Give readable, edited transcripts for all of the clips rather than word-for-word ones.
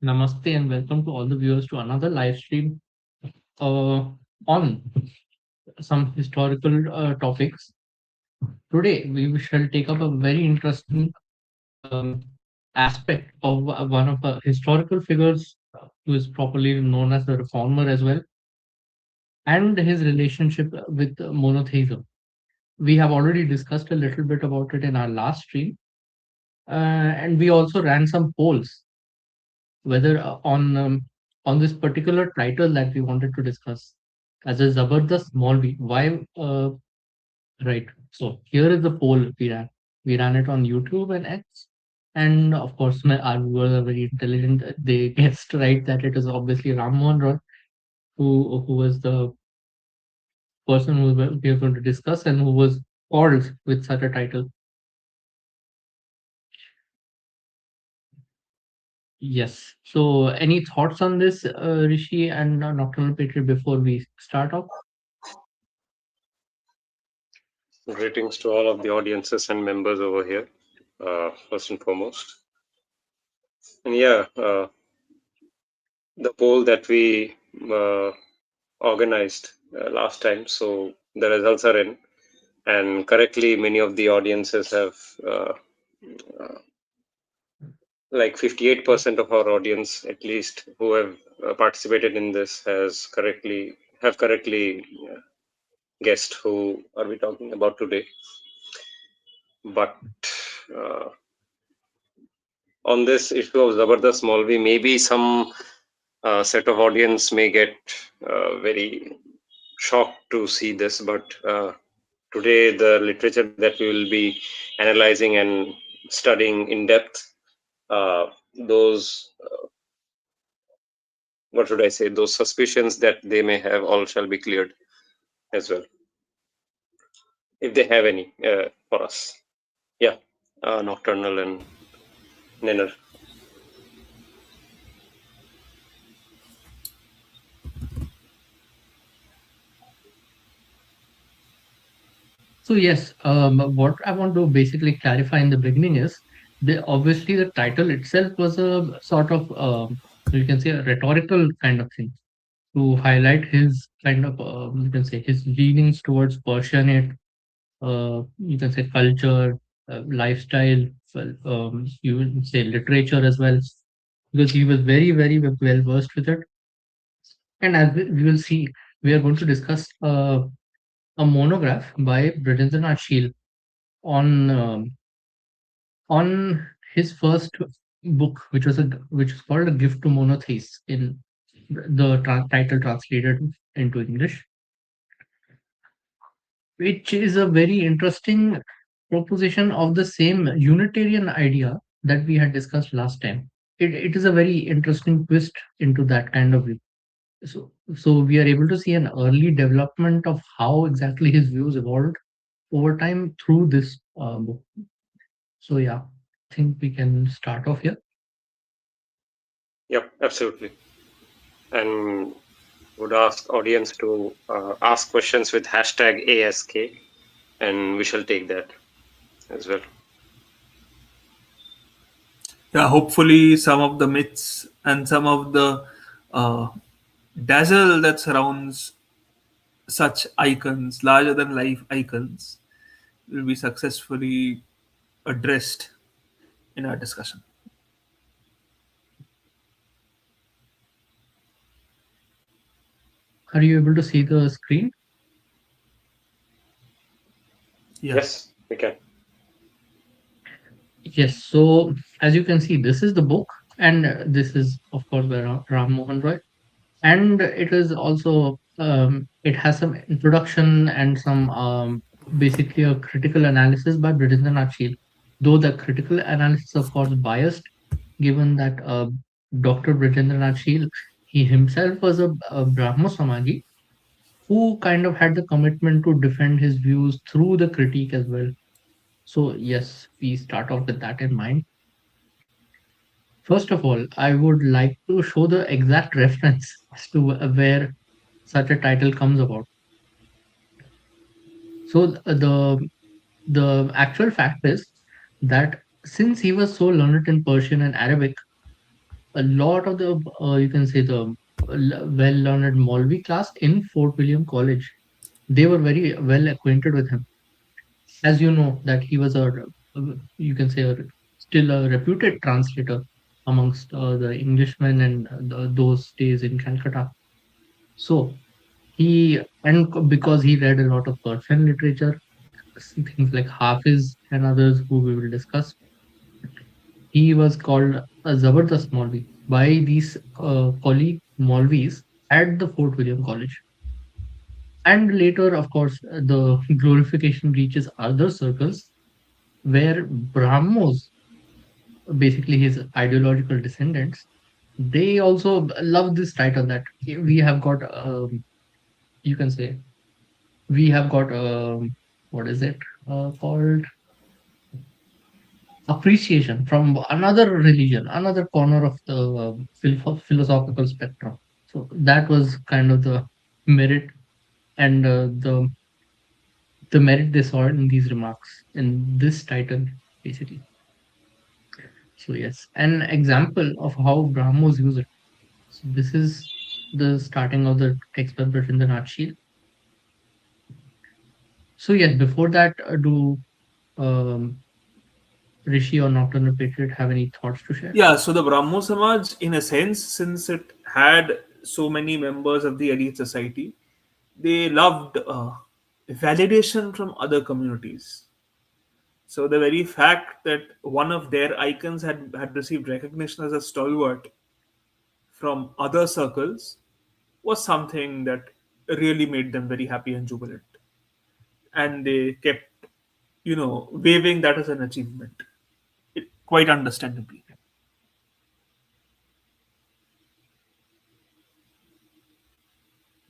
Namaste and welcome to all the viewers to another live stream uh, on some historical topics. Today, we shall take up a very interesting aspect of one of the historical figures who is properly known as the reformer as well, and his relationship with monotheism. We have already discussed a little bit about it in our last stream, and we also ran some polls whether on this particular title that we wanted to discuss as a Zabardast Maulvi. Why? Right. So here is the poll we ran. We ran it on YouTube and X, and of course, our viewers are very intelligent. They guessed right that it is obviously Rammohan Roy, who was the person who we are going to discuss and who was called with such a title. Yes. So, any thoughts on this, Rishi and Nocturnal Patriot, before we start off? Greetings to all of the audiences and members over here, first and foremost. And the poll that we organized last time, so the results are in. And correctly, many of the audiences have, like 58% of our audience, at least, who have participated in this, have correctly guessed who are we talking about today. But on this issue of Zabardast Maulvi, maybe some set of audience may get very shocked to see this, but today the literature that we will be analyzing and studying in depth, those what should I say, those suspicions that they may have all shall be cleared as well, if they have any for us. Yeah, Nocturnal and Ninner. So yes, what I want to basically clarify in the beginning is obviously the title itself was a sort of you can say a rhetorical kind of thing to highlight his kind of you can say his leanings towards Persianate, you can say culture, lifestyle, well, you would say literature as well, because he was very well versed with it. And as we will see, we are going to discuss a monograph by Brijendranath Sheil on on his first book, which is called A Gift to Monotheists in the title translated into English, which is a very interesting proposition of the same Unitarian idea that we had discussed last time. It is a very interesting twist into that kind of view. So we are able to see an early development of how exactly his views evolved over time through this book. So yeah, I think we can start off here. Yep, absolutely. And would ask audience to ask questions with hashtag ASK, and we shall take that as well. Yeah, hopefully some of the myths and some of the uh, dazzle that surrounds such icons, larger than life icons, will be successfully addressed in our discussion. Are you able to see the screen? Yeah. Yes, we can. Yes. So as you can see, this is the book, and this is of course by Ram Mohan Roy, and it is also it has some introduction and some basically a critical analysis by Brijendranath Sheil, though the critical analysis of course biased, given that Dr. Brijendranath Sheil, he himself was a Brahmo Samaji who kind of had the commitment to defend his views through the critique as well. So yes, we start off with that in mind. First of all, I would like to show the exact reference as to where such a title comes about. So the actual fact is that since he was so learned in Persian and Arabic, a lot of the, you can say, the well-learned Maulvi class in Fort William College, they were very well acquainted with him. As you know, that he was you can say, still a reputed translator amongst the Englishmen and those days in Calcutta. So because he read a lot of Persian literature, things like Hafiz and others who we will discuss, he was called a Zabardast Maulvi by these colleague Maulvis at the Fort William College. And later, of course, the glorification reaches other circles where Brahmos, basically his ideological descendants, they also love this title that we have got, you can say, we have got, what is it called? Appreciation from another religion, another corner of the philosophical spectrum. So that was kind of the merit and the merit they saw in these remarks in this title, basically. So yes, an example of how Brahmos use it. So this is the starting of the text published in the Natshiel. So yes, before that, do um, Rishi or Nocturnal Patriot have any thoughts to share? Yeah, so the Brahmo Samaj, in a sense, since it had so many members of the elite society, they loved validation from other communities. So the very fact that one of their icons had received recognition as a stalwart from other circles was something that really made them very happy and jubilant. And they kept, waving that as an achievement, quite understandably.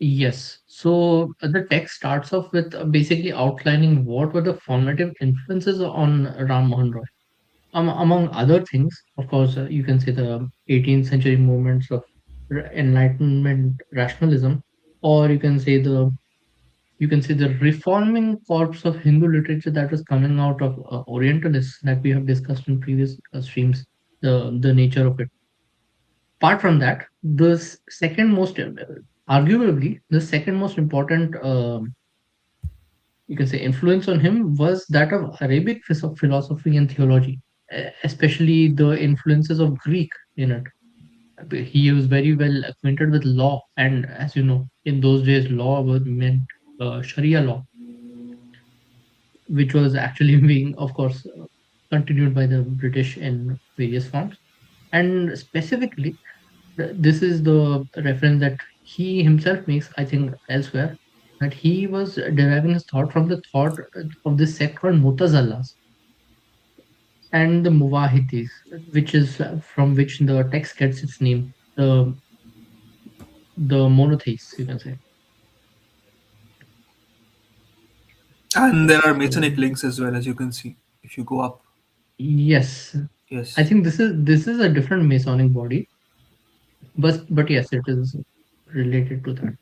Yes. So the text starts off with basically outlining what were the formative influences on Rammohan Roy. Among other things, of course, you can say the 18th century movements of Enlightenment rationalism, or you can say the reforming corpus of Hindu literature that was coming out of Orientalists that we have discussed in previous streams. The nature of it. Apart from that, second most, arguably, the second most important, you can say, influence on him was that of Arabic philosophy and theology, especially the influences of Greek in it. He was very well acquainted with law, and as you know, in those days, law was meant Sharia law, which was actually being, of course, continued by the British in various forms. And specifically, this is the reference that he himself makes, I think, elsewhere, that he was deriving his thought from the thought of this sect called Mutazallas and the Muwahidis, which is from which the text gets its name, the monotheists, you can say. And there are So, Masonic links as well, as you can see if you go up. yes, I Yes. think this is a different Masonic body, but yes, it is related to that.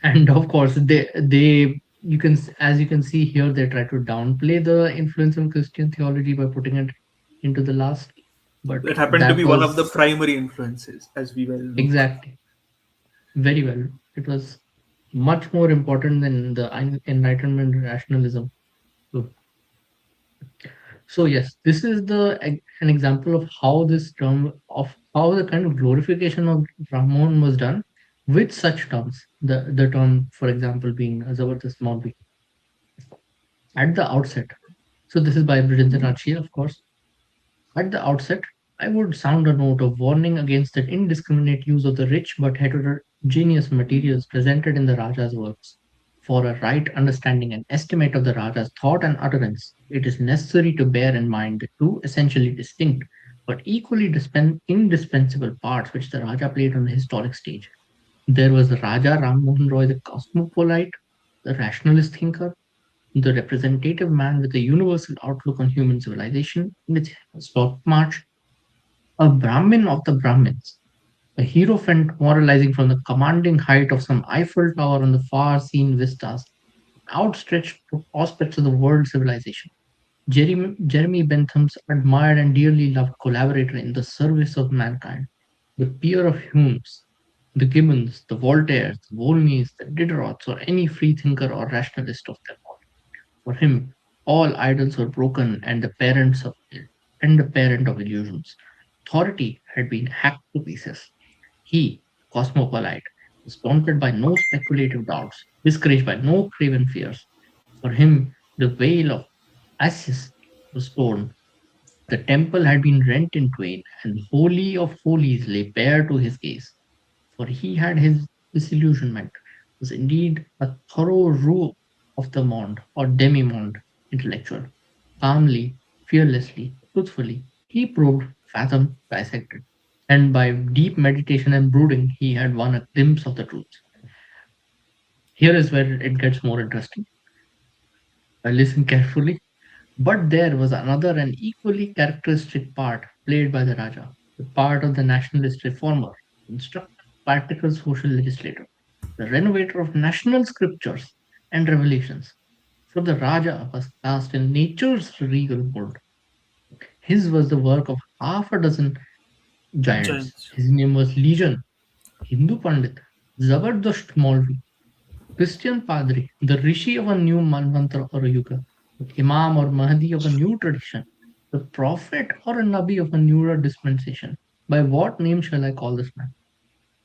And of course, they you can as you can see here, they try to downplay the influence of Christian theology by putting it into the last, but That happened to that be one of the was primary influences, as we well know. exactly very well. It was much more important than the Enlightenment rationalism. So, so yes, this is an example of how this term of how the kind of glorification of Brahman was done with such terms. The term, for example, being Zabardast Maulvi at the outset. So this is by Bridget Achia, of course. At the outset, I would sound a note of warning against the indiscriminate use of the rich but heterogeneous materials presented in the Raja's works. For a right understanding and estimate of the Raja's thought and utterance, it is necessary to bear in mind the two essentially distinct but equally indispensable parts which the Raja played on the historic stage. There was the Raja Rammohan Roy, the cosmopolite, the rationalist thinker, the representative man with a universal outlook on human civilization in its historic march, a Brahmin of the Brahmins, a hierophant moralizing from the commanding height of some Eiffel Tower on the far seen vistas, outstretched prospects of the world civilization. Jeremy Bentham's admired and dearly loved collaborator in the service of mankind, the peer of Hume's, the Gibbons, the Voltaires, the Volneys, the Diderots, or any freethinker or rationalist of them all. For him, all idols were broken and the parent of illusions. Authority had been hacked to pieces. He, cosmopolite, was daunted by no speculative doubts, discouraged by no craven fears. For him, the veil of Isis was torn, the temple had been rent in twain, and the Holy of Holies lay bare to his gaze. For he had his disillusionment, was indeed a thorough roue of the monde or demi-monde intellectual. Calmly, fearlessly, truthfully, he probed, fathomed, dissected. And by deep meditation and brooding, he had won a glimpse of the truth. Here is where it gets more interesting. I listen carefully. But there was another and equally characteristic part played by the Raja, the part of the nationalist reformer, instructive, practical social legislator, the renovator of national scriptures and revelations. For the Raja was cast in nature's regal mold. His was the work of half a dozen giants. Giants. His name was Legion, Hindu Pandit, Zabardasht Maulvi, Christian Padri, the Rishi of a new Manvantara or a Yuga, the Imam or Mahdi of a new tradition, the Prophet or a Nabi of a newer dispensation. By what name shall I call this man?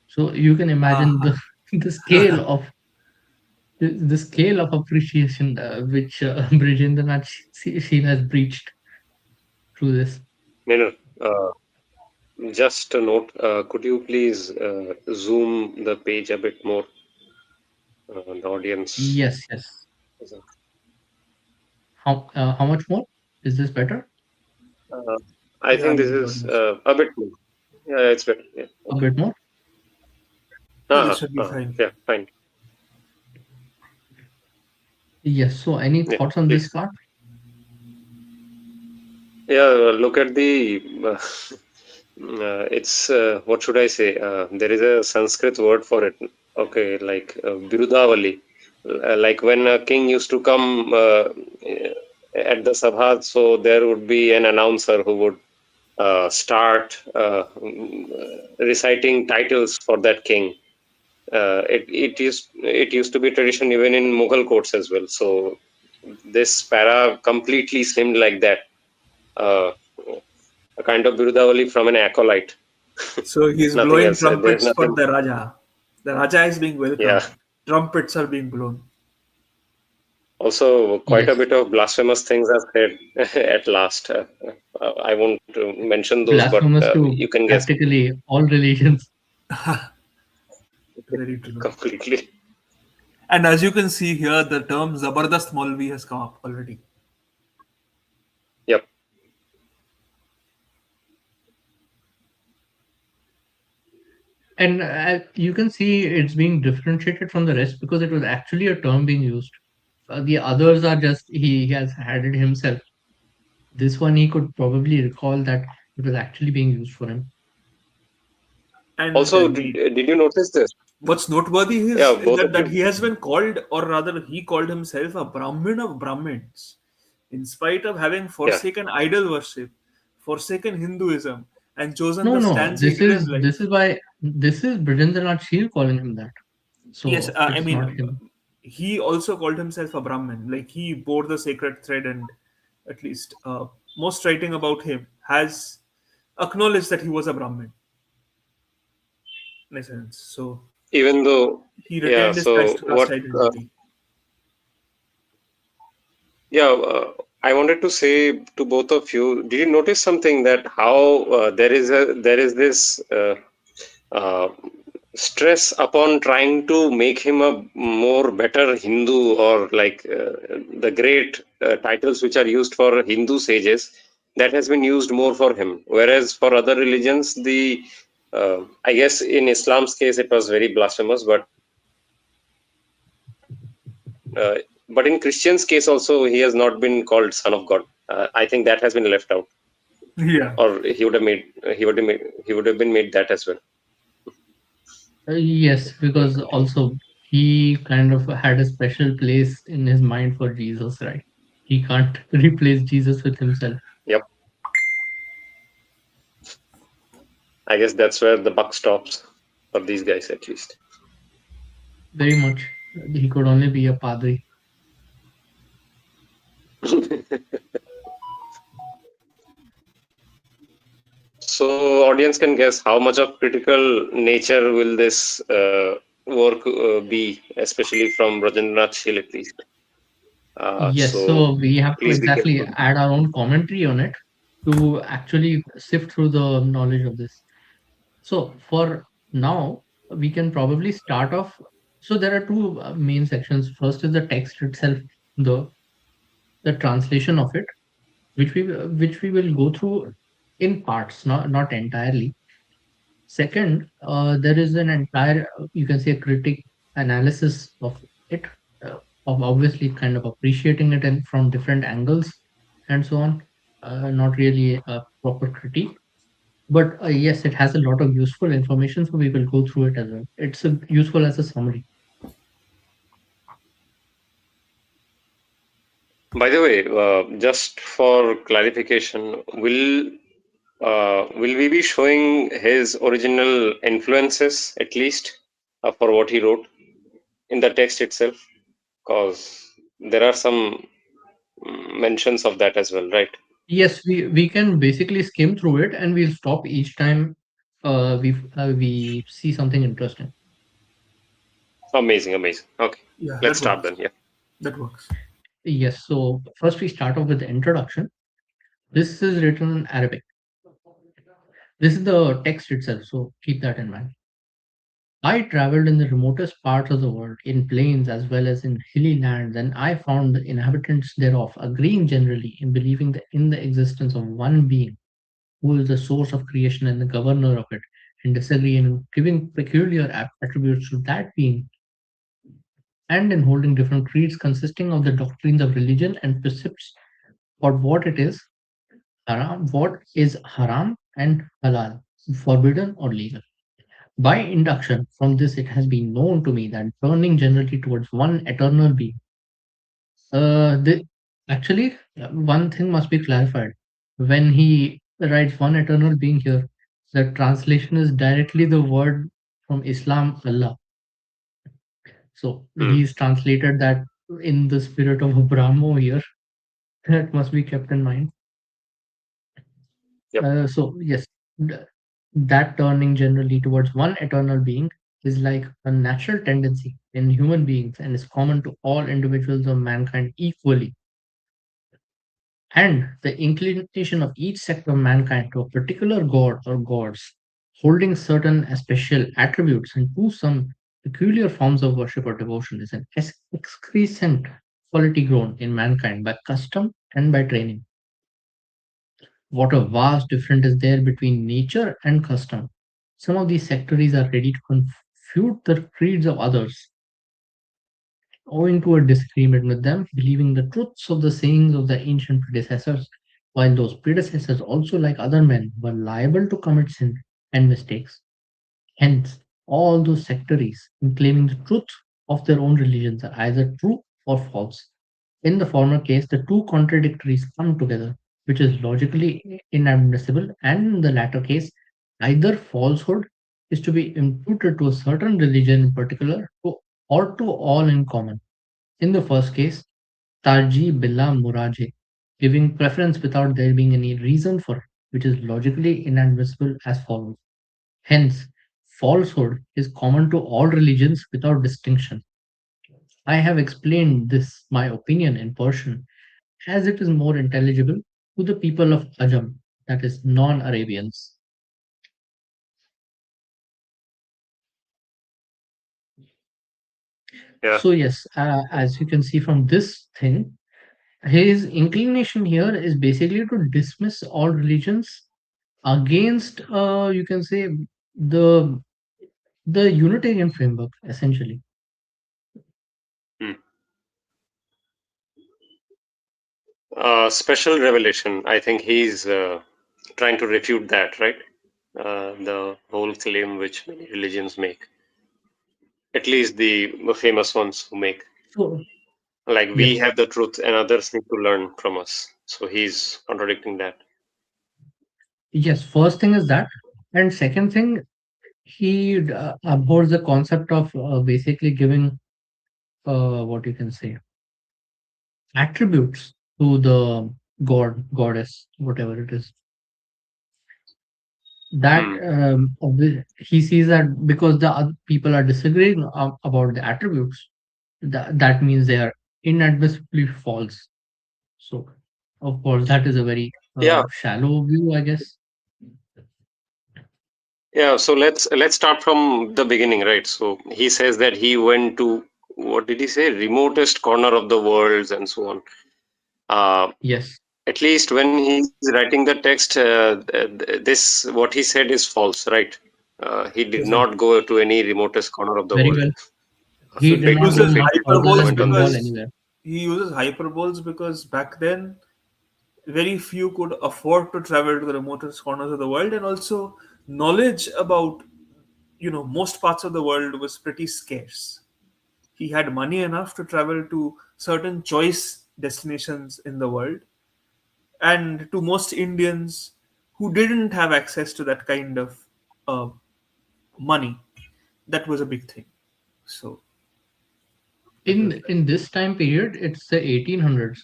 So you can imagine Ah, the scale of the scale of appreciation which Brijendranath Singh has breached through this. Menu, just a note. Could you please zoom the page a bit more? The audience. Yes, yes. How much more? Is this better? Uh, I yeah, think this this is is audience. a bit more. Yeah, it's better. Yeah. A Okay. bit more? Yeah, this should be fine. Yeah, fine. Yes. So any Yeah, thoughts on this please. part? Yeah, look at the. It's what should I say? There is a Sanskrit word for it. Okay, like Birudavali. Like when a king used to come at the sabha, so there would be an announcer who would start reciting titles for that king. It used to be tradition even in Mughal courts as well. So this para completely seemed like that, uh, a kind of Birudavali from an acolyte. So he's Nothing blowing else. There's trumpets for nothing. the Raja. The Raja is being Yeah. welcomed. Trumpets are being blown. Also, quite a Yes. bit of blasphemous things are said at last. I won't mention those, but Blasphemous to you can guess practically all religions. Very true. completely. And as you can see here, the term Zabardast Maulvi has come up already. Yep. And you can see it's being differentiated from the rest because it was actually a term being used. The others are just he has had it himself. This one he could probably recall that it was actually being used for him. And Also, did you notice this? what's noteworthy Yeah, is both that, of that you. he has been called, or rather, he called himself a Brahmin of Brahmins, in spite of having Yeah. forsaken idol worship, forsaken Hinduism, and chosen No, the no, stance he did in life. this is Brijendranath Sheer calling him that. Yes, So I it's mean, not him. he also called himself a Brahmin. Like he bore the sacred thread, and at least most writing about him has acknowledged that he was a Brahmin in a sense. So Even though, he yeah. retained his So caste what? identity. Yeah, I wanted to say to both of you. Did you notice something that how there is this uh, stress upon trying to make him a more better Hindu, or like the great titles which are used for Hindu sages, that has been used more for him. Whereas for other religions, I guess in Islam's case it was very blasphemous, uh, but in Christian's case also he has not been called Son of God. I think that has been left out, Yeah. or he would have been made that as well. Yes, because also he kind of had a special place in his mind for Jesus, right? He can't replace Jesus with himself. Yep. I guess that's where the buck stops for these guys, at least. Very much. He could only be a padri. So, audience can guess how much of critical nature will this work be, especially from Rajendranath Shil at least. Yes, So, so we have to please be exactly careful. add our own commentary on it to actually sift through the knowledge of this. So for now, we can probably start off. So there are two main sections. First is the text itself, the the translation of it, which we will go through in parts, not entirely. Second, there is an entire, you can say, critic analysis of it, of obviously kind of appreciating it and from different angles and so on. Not really a proper critique, but yes, it has a lot of useful information, so we will go through it as well. It's useful as a summary. By the way, just for clarification, will we be showing his original influences at least for what he wrote in the text itself? Because there are some mentions of that as well, right? Yes, we can basically skim through it, and we'll stop each time we see something interesting. Amazing, amazing. Okay, Yeah, let's that start works. then. Yeah. That works. Yes, so first we start off with the introduction. This is written in Arabic. This is the text itself, so keep that in mind. I traveled in the remotest parts of the world, in plains as well as in hilly lands, and I found the inhabitants thereof agreeing generally in believing in the existence of one being who is the source of creation and the governor of it, and disagree in giving peculiar attributes to that being, and in holding different creeds consisting of the doctrines of religion and precepts for what is haram and halal, forbidden or legal. By induction, from this it has been known to me that turning generally towards one eternal being. Actually, one thing must be clarified. When he writes one eternal being here, the translation is directly the word from Islam, Allah. So Hmm. he's translated that in the spirit of Brahmo here. That must be kept in mind. Yep. So yes, th- that turning generally towards one eternal being is like a natural tendency in human beings and is common to all individuals of mankind equally. And the inclination of each sect of mankind to a particular god or gods, holding certain special attributes and to some peculiar forms of worship or devotion, is an excrescent quality grown in mankind by custom and by training. What a vast difference is there between nature and custom. Some of these sectaries are ready to confute the creeds of others, owing to a disagreement with them, believing the truths of the sayings of the ancient predecessors, while those predecessors also, like other men, were liable to commit sin and mistakes. Hence, all those sectaries, in claiming the truth of their own religions, are either true or false. In the former case, the two contradictories come together, which is logically inadmissible, and in the latter case, either falsehood is to be imputed to a certain religion in particular or to all in common. In the first case, Tarji Billah Muraje, giving preference without there being any reason for it, which is logically inadmissible as follows. Hence, falsehood is common to all religions without distinction. I have explained this, my opinion, in Persian, as it is more intelligible to the people of Ajam, that is, non Arabians. Yeah. So, yes, as you can see from this thing, his inclination here is basically to dismiss all religions against, you can say, the the Unitarian framework, essentially. Hmm. Special revelation. I think he's trying to refute that, right? The whole claim which many religions make, at least the famous ones who make. So, Like we Yes. have the truth and others need to learn from us. So he's contradicting that. Yes. First thing is that, and second thing, he abhors the concept of basically giving what you can say attributes to the god, goddess, whatever it is. That Hmm. he sees that because the other people are disagreeing about the attributes, that means they are inadmissibly false. So, of course, that is a very Yeah, shallow view, I guess. yeah. So let's start from the beginning, right? So he says that he went to, what did he say? Remotest corner of the world and so on. Uh, Yes, at least when he's writing the text, this what he said is false, right? He did Exactly. not go to any remotest corner of the very world. well. So He he did not go Feel uses free much to further hyperboles than comment on Bengal this. because anywhere. back then very few could afford to travel to the remotest corners of the world, and also knowledge about most parts of the world was pretty scarce. He had money enough to travel to certain choice destinations in the world, and to most Indians who didn't have access to that kind of uh, money, that was a big thing. So that was that. In this time period, it's the 1800s.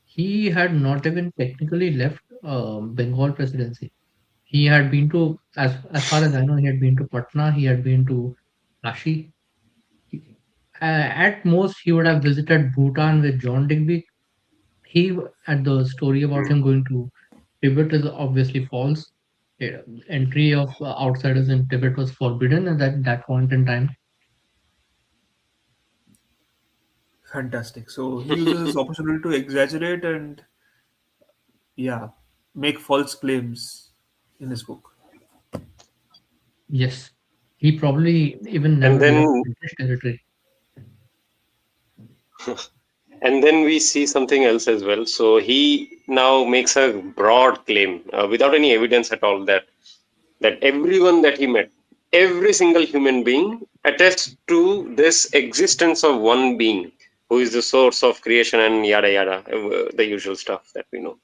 He had not even technically left Bengal presidency. He had been to, as far as I know, he had been to Patna. He had been to Kashi. At most, he would have visited Bhutan with John Digby. He at the story about him going to Tibet is obviously false. Entry of outsiders in Tibet was forbidden at that point in time. Fantastic. So he uses this opportunity to exaggerate and, yeah, make false claims in his book. Yes, he probably even And never left then British territory. and then we see something else as well. So he now makes a broad claim without any evidence at all that everyone that he met, every single human being attests to this existence of one being who is the source of creation and yada yada, the usual stuff that we know.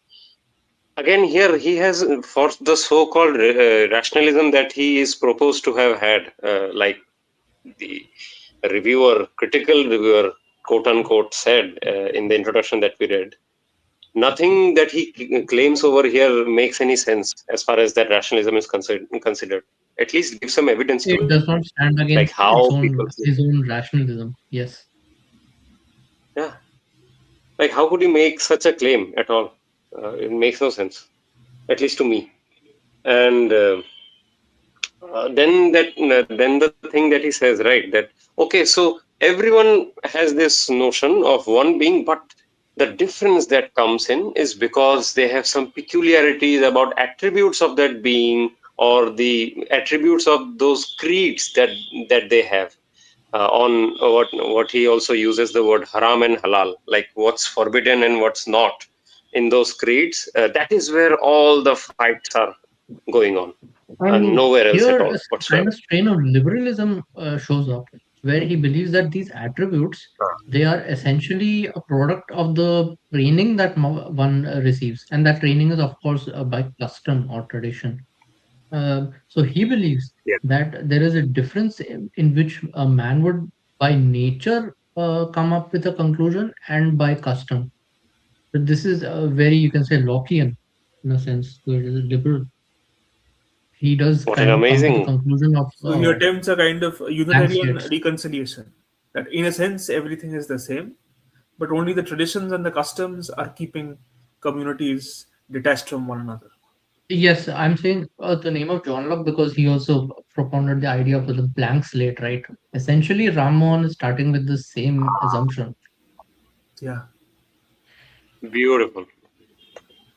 Again, here he has for the so-called rationalism that he is proposed to have had, like the reviewer, critical reviewer, quote unquote, said in the introduction that we read. Nothing that he claims over here makes any sense as far as that rationalism is considered. At least give some evidence to It it, does not stand like against its how own people think. his own rationalism. Yes. Yeah, like how could you make such a claim at all? It makes no sense, at least to me. And then the thing that he says, right, that okay, so everyone has this notion of one being, but the difference that comes in is because they have some peculiarities about attributes of that being or the attributes of those creeds that they have, on what he also uses the word haram and halal, like what's forbidden and what's not in those creeds. That is where all the fights are going on, and And nowhere else at here all a whatsoever. kind of strain of liberalism shows up, where he believes that these attributes, they are essentially a product of the training that one receives, and that training is of course by custom or tradition. So he believes Yeah. that there is a difference in which a man would by nature come up with a conclusion and by custom. So this is a very, you can say, Lockean in a sense. So it is liberal. He does What an kind of come to the amazing. conclusion of So he attempts a kind of blank Unitarian states. reconciliation, that in a sense everything is the same, but only the traditions and the customs are keeping communities detached from one another. Yes, I'm saying the name of John Locke because he also propounded the idea of the blank slate, right? Essentially, Rammohan is starting with the same assumption. Yeah. Beautiful.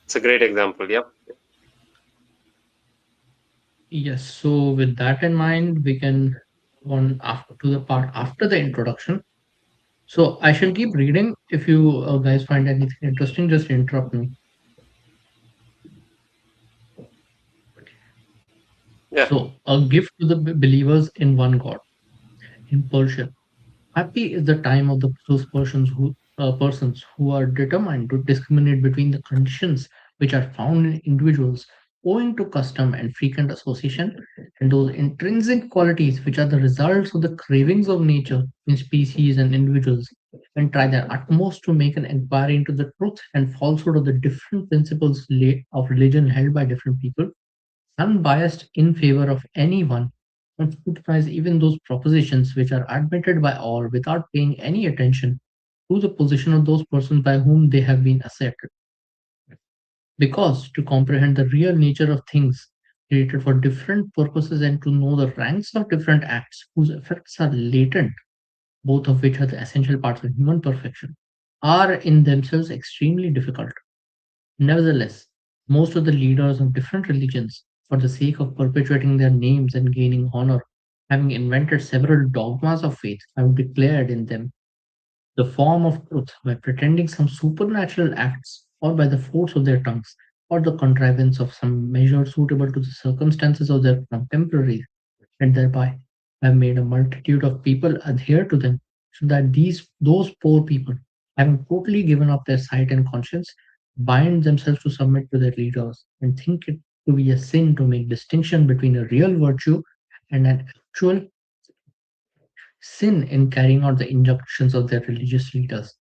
It's a great example. Yep. Yes, so with that in mind, we can go on after to the part after the introduction. So I shall keep reading. If you guys find anything interesting, just interrupt me. Yeah. So, a gift to the believers in one God. In Persian, happy is the time of those persons who persons who are determined to discriminate between the conditions which are found in individuals owing to custom and frequent association, and those intrinsic qualities which are the results of the cravings of nature in species and individuals, and try their utmost to make an inquiry into the truth and falsehood of the different principles of religion held by different people, unbiased in favor of anyone, and scrutinize even those propositions which are admitted by all without paying any attention to the position of those persons by whom they have been accepted. Because to comprehend the real nature of things created for different purposes and to know the ranks of different acts whose effects are latent, both of which are the essential parts of human perfection, are in themselves extremely difficult. Nevertheless, most of the leaders of different religions, for the sake of perpetuating their names and gaining honor, having invented several dogmas of faith, have declared in them the form of truth by pretending some supernatural acts, or by the force of their tongues, or the contrivance of some measure suitable to the circumstances of their contemporaries, and thereby have made a multitude of people adhere to them, so that those poor people, having totally given up their sight and conscience, bind themselves to submit to their leaders, and think it to be a sin to make distinction between a real virtue and an actual sin in carrying out the injunctions of their religious leaders.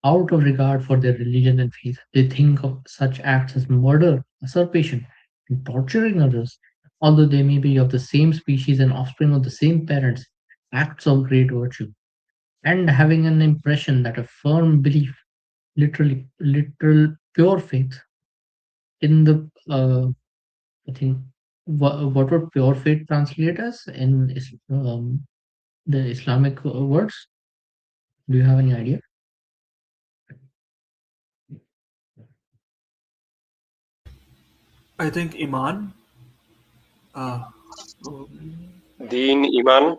Out of regard for their religion and faith, they think of such acts as murder, usurpation, and torturing others, although they may be of the same species and offspring of the same parents, acts of great virtue. And having an impression that a firm belief, literal pure faith in the, I think, what would pure faith translate as in the Islamic words? Do you have any idea? I think Iman. Uh, probably. Deen, Iman.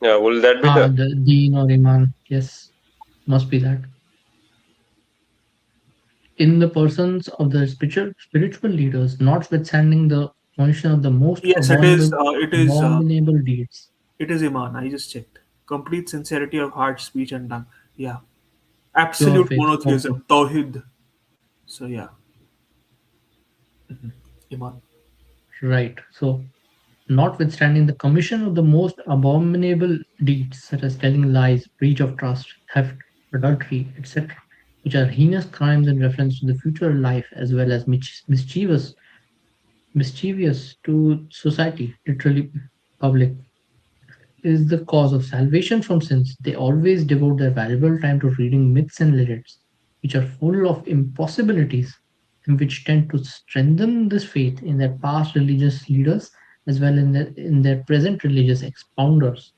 Yeah, will that be the? The deen or iman, yes, must be that. In the persons of the spiritual leaders, notwithstanding the commission of the most Yes, it is. abominable deeds. It is Iman. I just checked. Complete sincerity of heart, speech, and tongue. Yeah. Pure Absolute faith. Okay, monotheism. Tawhid. So yeah. Iman. right. So, notwithstanding the commission of the most abominable deeds, such as telling lies, breach of trust, theft, adultery, etc., which are heinous crimes in reference to the future life as well as mischievous to society, literally public, is the cause of salvation from sins. They always devote their valuable time to reading myths and legends, which are full of impossibilities and which tend to strengthen this faith in their past religious leaders as well in their present religious expounders.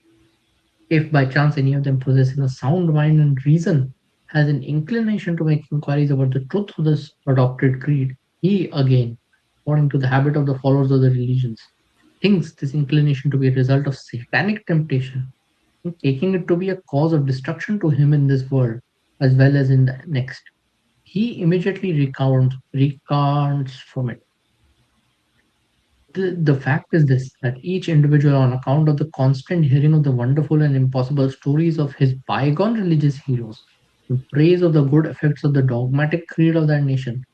If by chance any of them possessing a sound mind and reason has an inclination to make inquiries about the truth of this adopted creed, he again, according to the habit of the followers of the religions, thinks this inclination to be a result of satanic temptation, and taking it to be a cause of destruction to him in this world as well as in the next. He immediately recants from it. The fact is this, that each individual, on account of the constant hearing of the wonderful and impossible stories of his bygone religious heroes, in praise of the good effects of the dogmatic creed of that nation,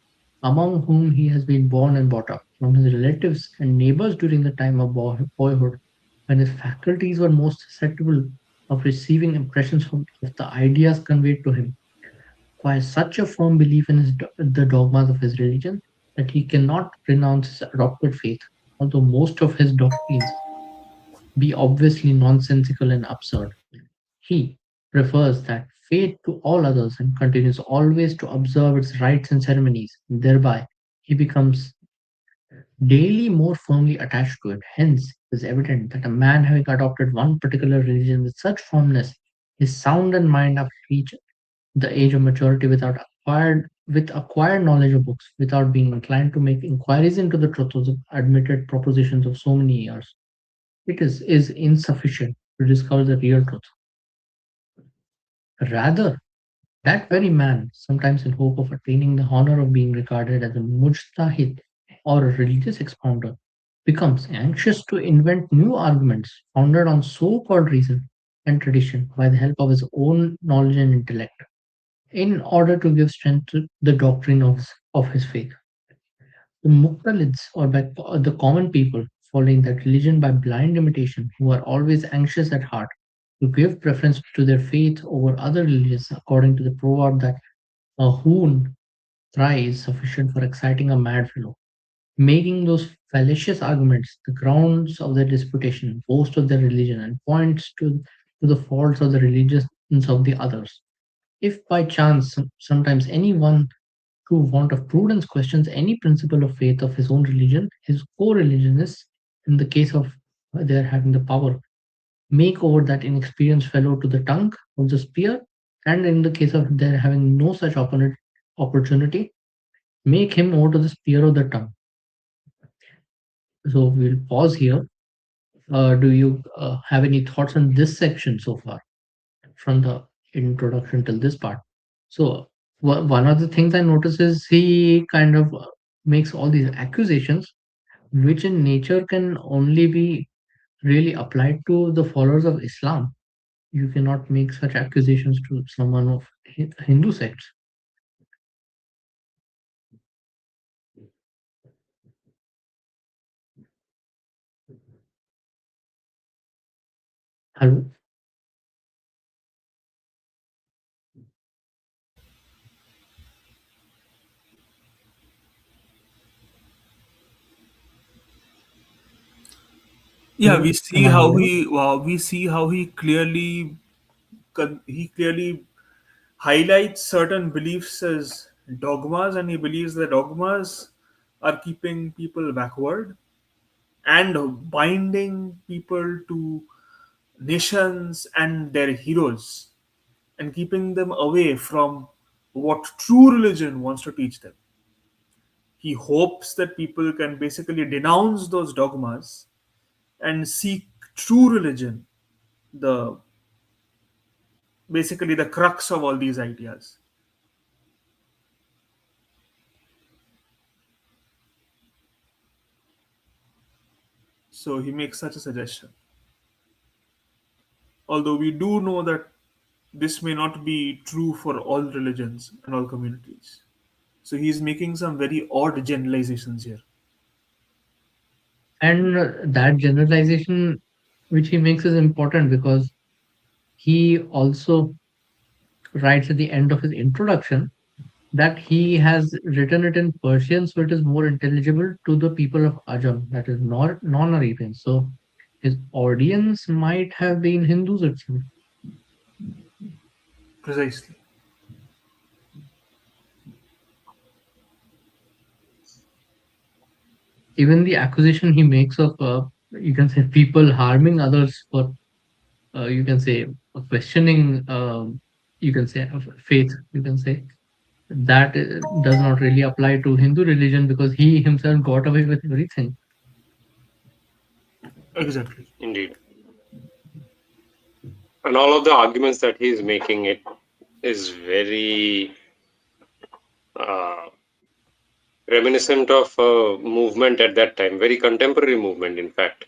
among whom he has been born and brought up, from his relatives and neighbors during the time of boyhood, when his faculties were most susceptible of receiving impressions of the ideas conveyed to him, acquires such a firm belief in the dogmas of his religion that he cannot renounce his adopted faith, although most of his doctrines be obviously nonsensical and absurd. He prefers that faith to all others and continues always to observe its rites and ceremonies. Thereby, he becomes daily more firmly attached to it. Hence, it is evident that a man having adopted one particular religion with such firmness is sound in mind after reach the age of maturity with acquired knowledge of books, without being inclined to make inquiries into the truth of the admitted propositions of so many years. It is insufficient to discover the real truth. Rather, that very man, sometimes in hope of attaining the honor of being regarded as a mujtahid or a religious expounder, becomes anxious to invent new arguments founded on so called reason and tradition by the help of his own knowledge and intellect. in order to give strength to the doctrine of his faith. The Muqtalids, or by the common people following that religion by blind imitation, who are always anxious at heart to give preference to their faith over other religions, according to the proverb that a hoon cry is sufficient for exciting a mad fellow, making those fallacious arguments the grounds of their disputation, boast of their religion, and points to the faults of the religions of the others. If by chance sometimes any one through want of prudence questions any principle of faith of his own religion, his co-religionists, in the case of their having the power, make over that inexperienced fellow to the tongue of the spear, and in the case of their having no such opportunity, make him over to the spear of the tongue. So we'll pause here. Do you have any thoughts on this section so far, from the introduction till this part? So one of the things I notice is he kind of makes all these accusations, which in nature can only be really applied to the followers of Islam. You cannot make such accusations to someone of Hindu sects. Hello? Yeah, Hello? Am I audible? we see how he clearly highlights certain beliefs as dogmas, and he believes that dogmas are keeping people backward and binding people to nations and their heroes, and keeping them away from what true religion wants to teach them. He hopes that people can basically denounce those dogmas and seek true religion, the basically the crux of all these ideas. So he makes such a suggestion. Although we do know that this may not be true for all religions and all communities. So he's making some very odd generalizations here. And that generalization which he makes is important because he also writes at the end of his introduction that he has written it in Persian, so it is more intelligible to the people of Ajam, that is not non-Arabians. So his audience might have been Hindus itself. Precisely. Even the accusation he makes of, you can say, people harming others for, you can say, questioning, you can say, of faith, you can say, that does not really apply to Hindu religion because he himself got away with everything. Exactly. Indeed. And all of the arguments that he's making, it is very uh, reminiscent of a movement at that time, very contemporary movement, in fact.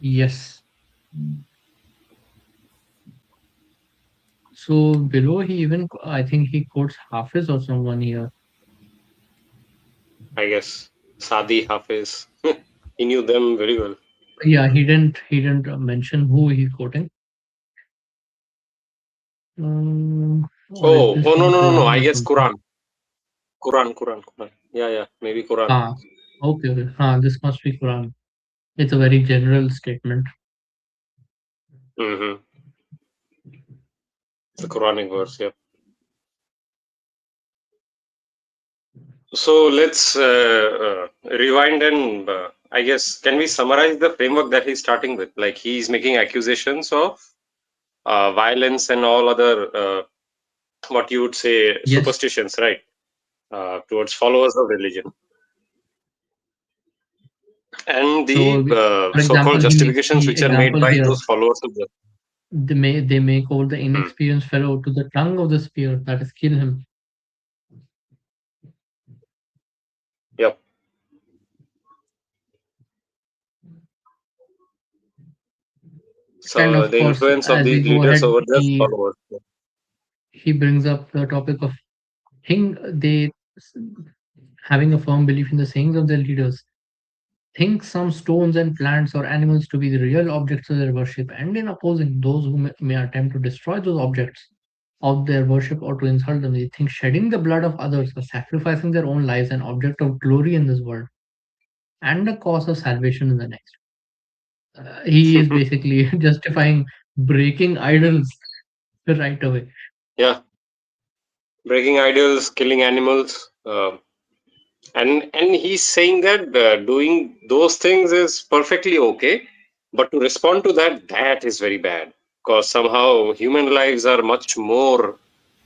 Yes. So below he even, I think he quotes Hafiz or someone here. I guess Sadi Hafiz, he knew them very well. Yeah, he didn't mention who he's quoting. Or is this Oh, from no, no, no, no. Quran I or guess something? Quran. Yeah, yeah, maybe Quran. Ah, okay, okay. This must be Quran. It's a very general statement. Mm-hmm. It's a Quranic verse, yeah. So let's rewind and I guess, can we summarize the framework that he's starting with? Like he's making accusations of violence and all other, what you would say, Yes. superstitions, right? Towards followers of religion. And So, the for example, so-called he makes justifications the which are made example by here. those followers of the. They make over the Hmm. inexperienced fellow to the tongue of the spear, that is, kill him. Yep. And So of the course, influence of as we these go leaders ahead, over their he followers. he brings up the topic of think they having a firm belief in the sayings of their leaders, think some stones and plants or animals to be the real objects of their worship, and in opposing those who may attempt to destroy those objects of their worship or to insult them, they think shedding the blood of others or sacrificing their own lives an object of glory in this world and a cause of salvation in the next. He is basically justifying breaking idols right away. Yeah, breaking idols, killing animals, and he's saying that doing those things is perfectly okay, but to respond to that, that is very bad because somehow human lives are much more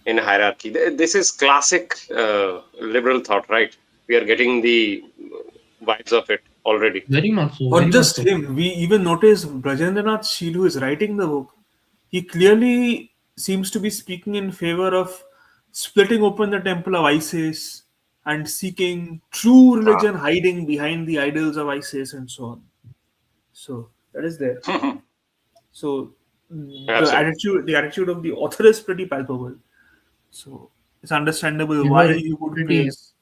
in hierarchy. This is classic liberal thought, right? We are getting the vibes of it already. Very much so, Not very much just so. him, we even notice Brajendranath Sheel, who is writing the book, he clearly seems to be speaking in favor of splitting open the temple of Isis and seeking true Ah, religion hiding behind the idols of Isis and so on. So that is there. So absolutely. the attitude of the author is pretty palpable. So it's understandable You know, why it's he would pretty, praise.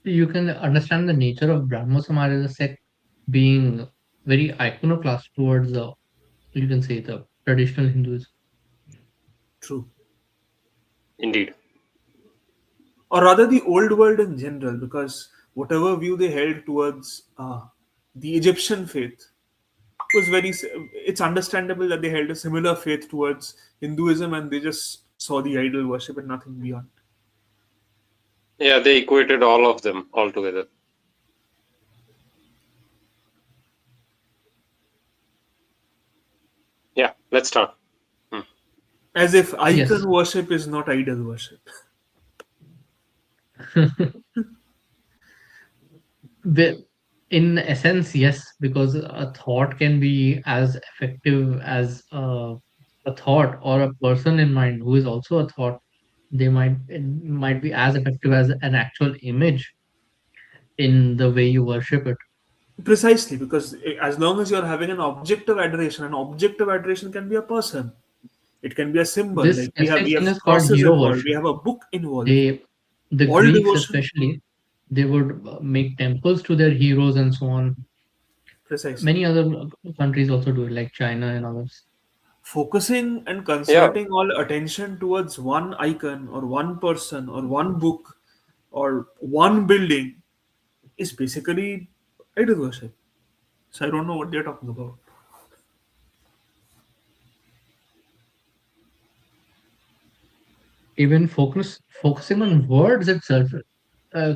you can understand the nature of Brahmo Samaj as a sect being very iconoclast towards the, you can say, the traditional Hindus. True. Indeed. Or rather the old world in general, because whatever view they held towards the Egyptian faith was it's understandable that they held a similar faith towards Hinduism and they just saw the idol worship and nothing beyond. Yeah, they equated all of them altogether. Yeah, let's start. Hmm. As if Yes. icon worship is not idol worship. The- in essence, yes, because a thought can be as effective as a thought, or a person in mind who is also a thought. They might, it might be as effective as an actual image in the way you worship it. Precisely, because as long as you're having an object of adoration can be a person. It can be a symbol. This Like we specific thing have is called crosses hero involved. We worship. have a book involved. They, the All Greeks devotion, especially, they would make temples to their heroes and so on. precisely. Many other countries also do it, like China and others. Focusing and Yeah, concerting all attention towards one icon or one person or one book or one building is basically idol worship. So I don't know what they're talking about. Even focusing on words itself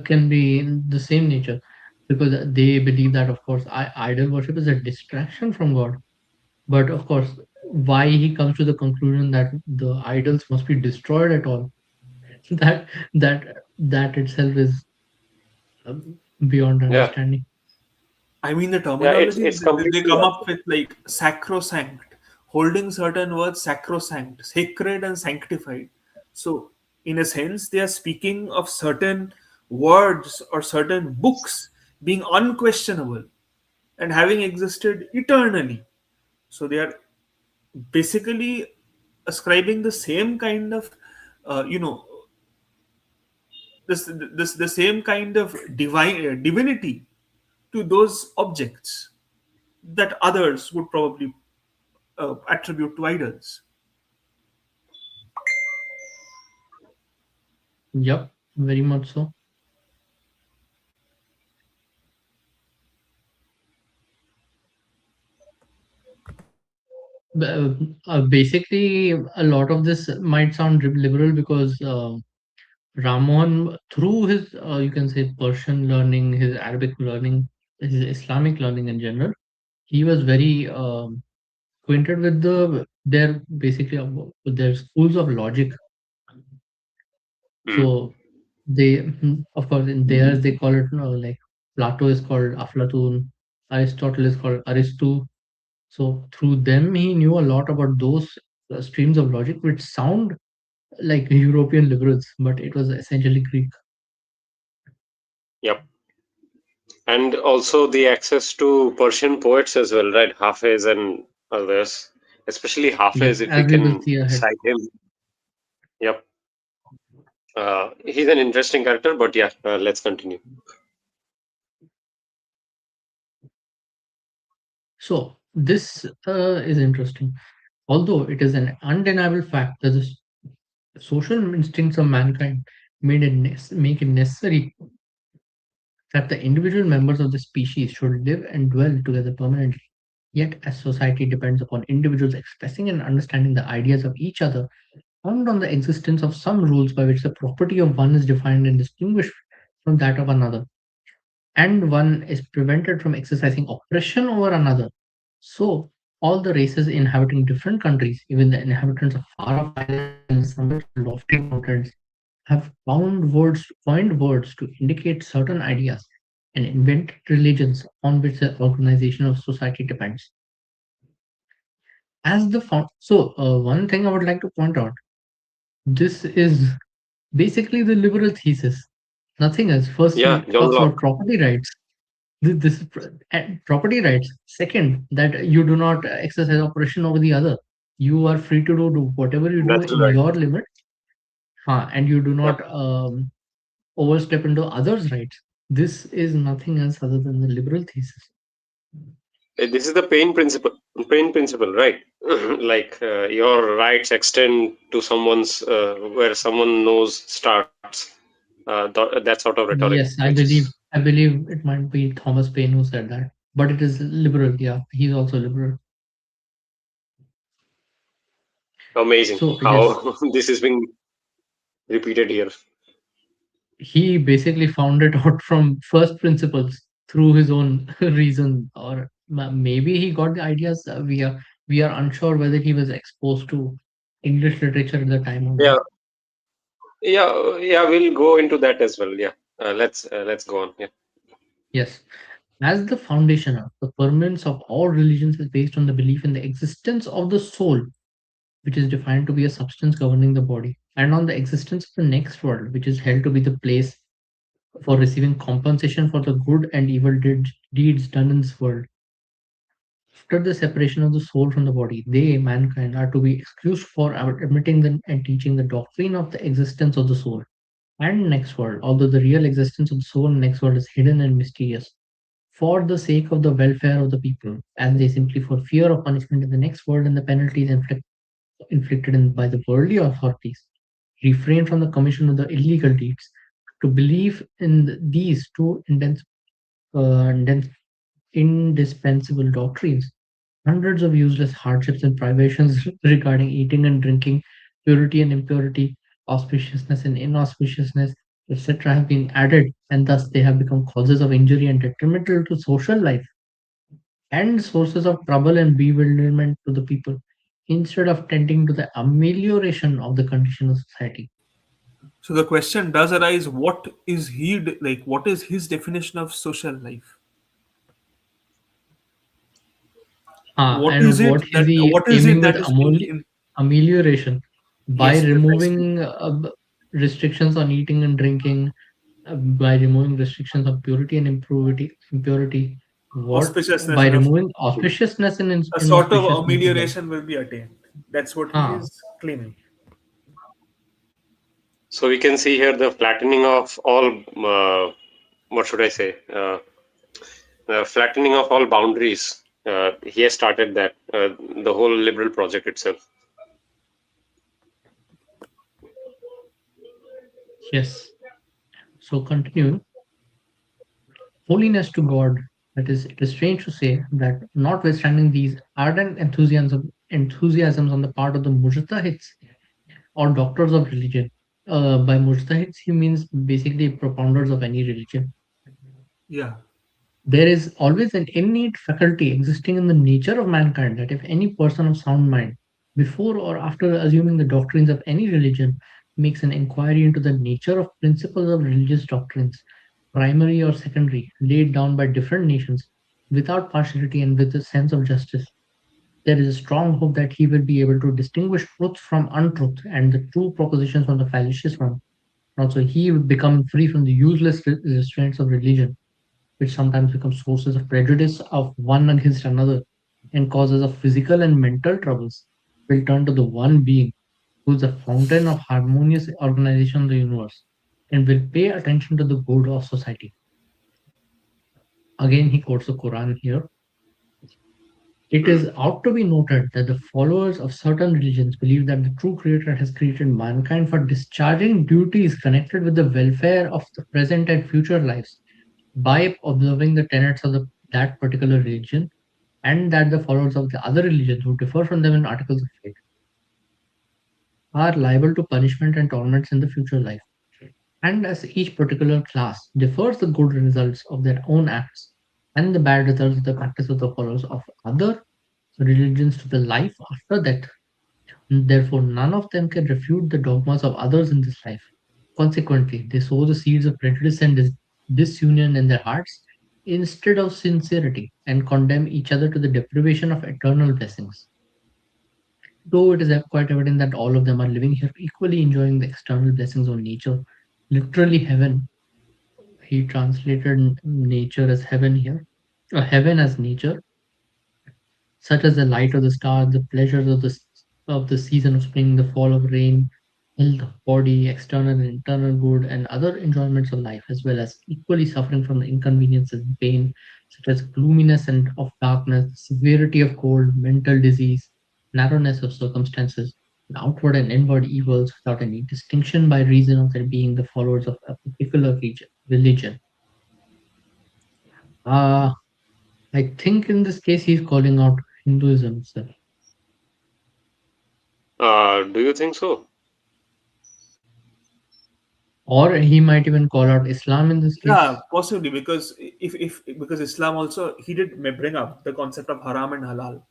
can be in the same nature, because they believe that, of course, idol worship is a distraction from God. But of course, why he comes to the conclusion that the idols must be destroyed at all, that that that itself is beyond yeah, understanding. I mean, the yeah. It's terminology it's they completely come up absurd. with, like sacrosanct, holding certain words sacrosanct, sacred, and sanctified. So, in a sense, they are speaking of certain words or certain books being unquestionable and having existed eternally. So, they are basically ascribing the same kind of, uh, you know, the same kind of divinity to those objects that others would probably attribute to idols. Yep, very much so. Basically, a lot of this might sound liberal because Ramon, through his, you can say, Persian learning, his Arabic learning, his Islamic learning in general, he was very acquainted with their basically with their schools of logic. Hmm. So they, of course, in theirs they call it like Plato is called Aflatun, Aristotle is called Aristu. So through them, he knew a lot about those streams of logic, which sound like European liberals, but it was essentially Greek. Yep. And also the access to Persian poets as well, right? Hafiz and others. especially Hafiz, Yes, if we as we will can see ahead. cite him. Yep. He's an interesting character, but yeah, let's continue. So this is interesting. Although it is an undeniable fact that the social instincts of mankind make it necessary that the individual members of the species should live and dwell together permanently. Yet, as society depends upon individuals expressing and understanding the ideas of each other, found on the existence of some rules by which the property of one is defined and distinguished from that of another, and one is prevented from exercising oppression over another. So, all the races inhabiting different countries, even the inhabitants of far off islands on the summits of lofty mountains, have coined words to indicate certain ideas and invented religions on which the organization of society depends. One thing I would like to point out, this is basically the liberal thesis. Nothing else. First, Yeah, he John talks about Locke. property rights. This is property rights. Second, that you do not exercise oppression over the other. You are free to do whatever you do That's in right. your limits, and you do Yep. not overstep into others' rights. This is nothing else other than the liberal thesis. This is the pain principle. Pain principle, right? Like your rights extend to someone's where someone knows starts. That sort of rhetoric, Yes, which is I believe it might be Thomas Paine who said that, but it is liberal. Yeah, he's also liberal. amazing. So yes, How this is being repeated here. he basically found it out from first principles through his own reason, or maybe he got the ideas. We are unsure whether he was exposed to English literature at the time or not. Yeah, yeah. We'll go into that as well. Yeah. Let's go on. Yeah. Yes, as the foundation of the permanence of all religions is based on the belief in the existence of the soul, which is defined to be a substance governing the body, and on the existence of the next world, which is held to be the place for receiving compensation for the good and evil deeds done in this world. After the separation of the soul from the body, they, mankind, are to be excused for admitting and teaching the doctrine of the existence of the soul and next world, although the real existence of the soul and next world is hidden and mysterious. For the sake of the welfare of the people, and they simply for fear of punishment in the next world and the penalties inflicted by the worldly authorities, refrain from the commission of the illegal deeds. To believe in these two indispensable doctrines, hundreds of useless hardships and privations regarding eating and drinking, purity and impurity, auspiciousness and inauspiciousness, etc., have been added, and thus they have become causes of injury and detrimental to social life and sources of trouble and bewilderment to the people, instead of tending to the amelioration of the condition of society. So the question does arise: what is like? What is his definition of social life? What is And it what is that he what is it aiming with that is being in? amelioration? By Yes, precisely. removing restrictions on eating and drinking, by removing restrictions on purity and impurity, what Auspiciousness by and removing auspiciousness and a sort of inauspiciousness as well. amelioration will be attained. That's what he Ah, is claiming. So we can see here the flattening of all. What should I say? The flattening of all boundaries. He has started that. The whole liberal project itself. yes. So continuing, holiness to God. That is, it is strange to say that notwithstanding these ardent enthusiasms on the part of the mujtahids or doctors of religion, by mujtahids he means basically propounders of any religion. Yeah. There is always an innate faculty existing in the nature of mankind that if any person of sound mind, before or after assuming the doctrines of any religion, makes an inquiry into the nature of principles of religious doctrines, primary or secondary, laid down by different nations, without partiality and with a sense of justice, there is a strong hope that he will be able to distinguish truth from untruth and the true propositions from the fallacious one. Also, he will become free from the useless restraints of religion which sometimes become sources of prejudice of one against another. and causes of physical and mental troubles will turn to the one being who is the fountain of harmonious organization of the universe and will pay attention to the good of society. Again, he quotes the Quran here. It Hmm. is ought to be noted that the followers of certain religions believe that the true Creator has created mankind for discharging duties connected with the welfare of the present and future lives by observing the tenets of that particular religion, and that the followers of the other religions who differ from them in articles of faith are liable to punishment and torments in the future life. And as each particular class differs the good results of their own acts and the bad results of the practice of the followers of other religions to the life after death, therefore none of them can refute the dogmas of others in this life. Consequently, they sow the seeds of prejudice and disunion in their hearts instead of sincerity and condemn each other to the deprivation of eternal blessings. Though it is quite evident that all of them are living here equally enjoying the external blessings of nature, literally heaven. He translated nature as heaven here, or heaven as nature, such as the light of the stars, the pleasures of the season of spring, the fall of rain, health of body, external and internal good, and other enjoyments of life, as well as equally suffering from the inconveniences and pain, such as gloominess and of darkness, severity of cold, mental disease, narrowness of circumstances, and outward and inward evils without any distinction by reason of their being the followers of a particular religion. Uh, I think in this case he's calling out Hinduism itself. Do you think so? Or he might even call out Islam in this Yeah, case. possibly, because if because Islam also, he did bring up the concept of haram and halal.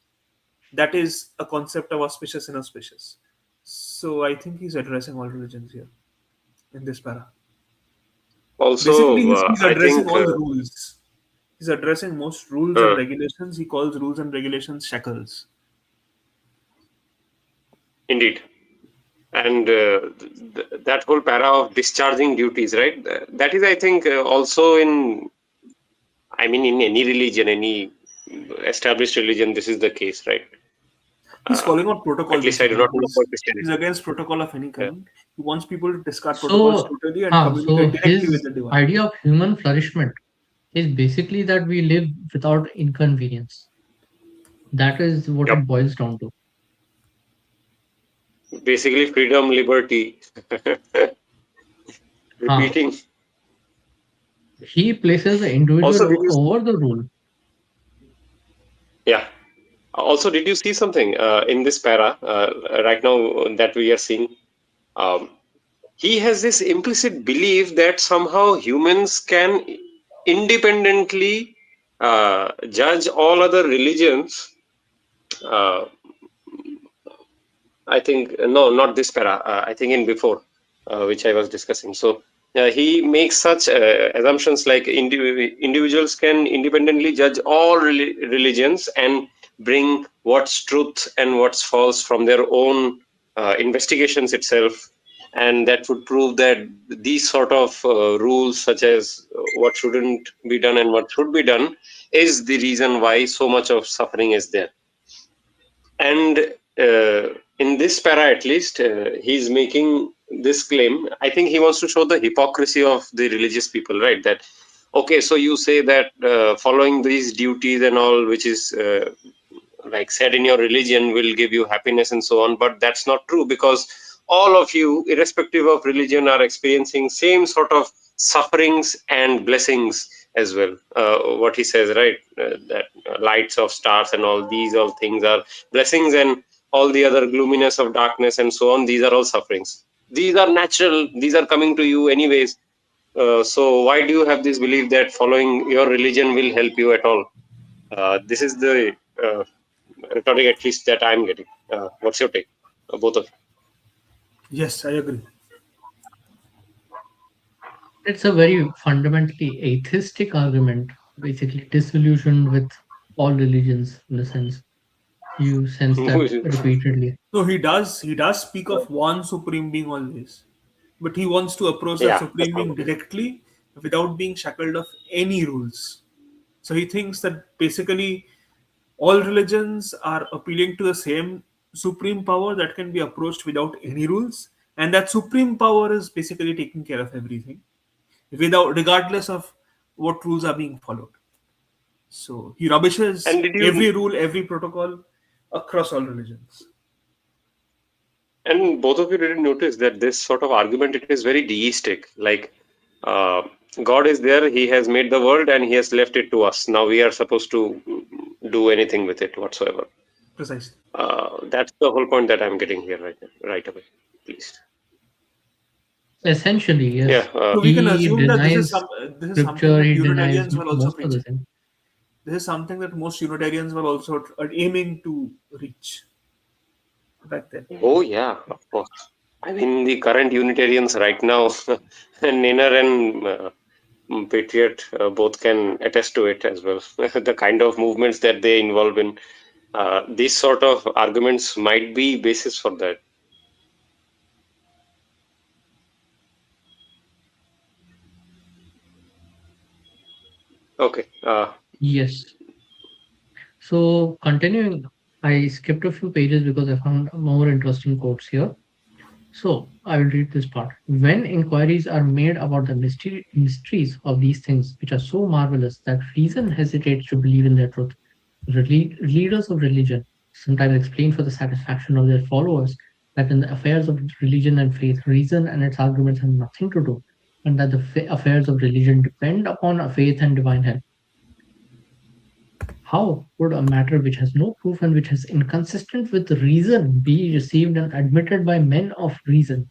That is a concept of auspicious and auspicious. So I think he's addressing all religions here in this para. Basically, Also, he's I addressing think all the rules. He's addressing most rules and uh, regulations. He calls rules and regulations shackles. indeed, and that whole para of discharging duties, right? That is, I think, also in, I mean, in any religion, any established religion, this is the case, right? He's Uh, calling out at protocol least I do basically. not know for He's Christianity. against protocol of any Yeah. kind. He wants people to discard protocols So, totally and communicate directly with his the divine. idea of human flourishment is basically that we live without inconvenience. That is what Yep. it boils down to. Basically, freedom, liberty, Huh. repeating. He places the Also, did individual you? over the rule. Yeah. Also, did you see something in this para right now that we are seeing? Um, he has this implicit belief that somehow humans can independently judge all other religions. Uh, I think no, not this para. I think in before, which I was discussing. So he makes such assumptions like individuals can independently judge all religions and bring what's truth and what's false from their own investigations itself, and that would prove that these sort of rules, such as what shouldn't be done and what should be done, is the reason why so much of suffering is there. And uh, in this para, at least, he's making this claim. I think he wants to show the hypocrisy of the religious people, right? That, okay, so you say that following these duties and all, which is like said in your religion, will give you happiness and so on, but that's not true, because all of you, irrespective of religion, are experiencing same sort of sufferings and blessings as well. What he says, right? That lights of stars and all these all things are blessings, and all the other gloominess of darkness and so on, these are all sufferings. These are natural, these are coming to you anyways. So why do you have this belief that following your religion will help you at all? This is the rhetoric, at least, that I'm getting. What's your take, both of Yes, I agree. It's a very fundamentally atheistic argument, basically disillusioned with all religions in a sense. You sense that you? repeatedly. No, he does speak of one supreme being always, but he wants to approach that Yeah, that's supreme not being okay. directly without being shackled of any rules. So he thinks that basically all religions are appealing to the same supreme power that can be approached without any rules, and that supreme power is basically taking care of everything without regardless of what rules are being followed. So he rubbishes And did every you rule, every protocol across all religions. and both of you didn't notice that this sort of argument, it is very deistic. Like, uh, God is there, He has made the world, and He has left it to us. Now we are supposed to do anything with it whatsoever. Precisely. That's the whole point that I'm getting here right away. Please. Essentially, Yeah. yes. So we can He assume that denies this is something scripture, that he denies Unitarians were also most of the preaching. things. This is something that most Unitarians were also aiming to reach back then. Oh, yeah, of course. I mean, the current Unitarians right now, Nainer and Patriot both can attest to it as well. The kind of movements that they involve in, these sort of arguments might be basis for that. Okay. Yes. So continuing, I skipped a few pages because I found more interesting quotes here. So I will read this part. When inquiries are made about the mysteries of these things, which are so marvelous that reason hesitates to believe in their truth, leaders of religion sometimes explain for the satisfaction of their followers that in the affairs of religion and faith, reason and its arguments have nothing to do, and that the affairs of religion depend upon a faith and divine help. How would a matter which has no proof and which is inconsistent with reason be received and admitted by men of reason?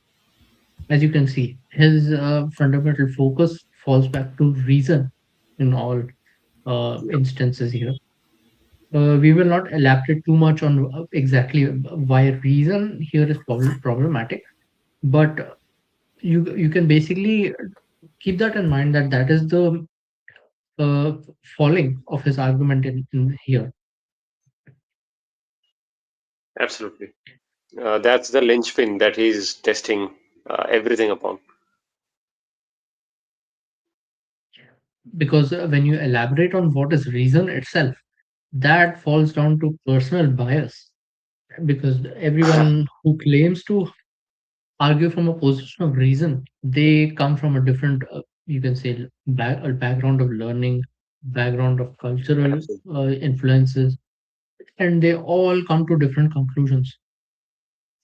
As you can see, his fundamental focus falls back to reason in all instances here. We will not elaborate too much on exactly why reason here is problematic, but you can basically keep that in mind that that is the uh, falling of his argument in here. Absolutely. That's the linchpin that he's testing everything upon. Because when you elaborate on what is reason itself, that falls down to personal bias. Because everyone who claims to argue from a position of reason, they come from a different, you can say, a background of learning, background of cultural Absolutely. influences, and they all come to different conclusions.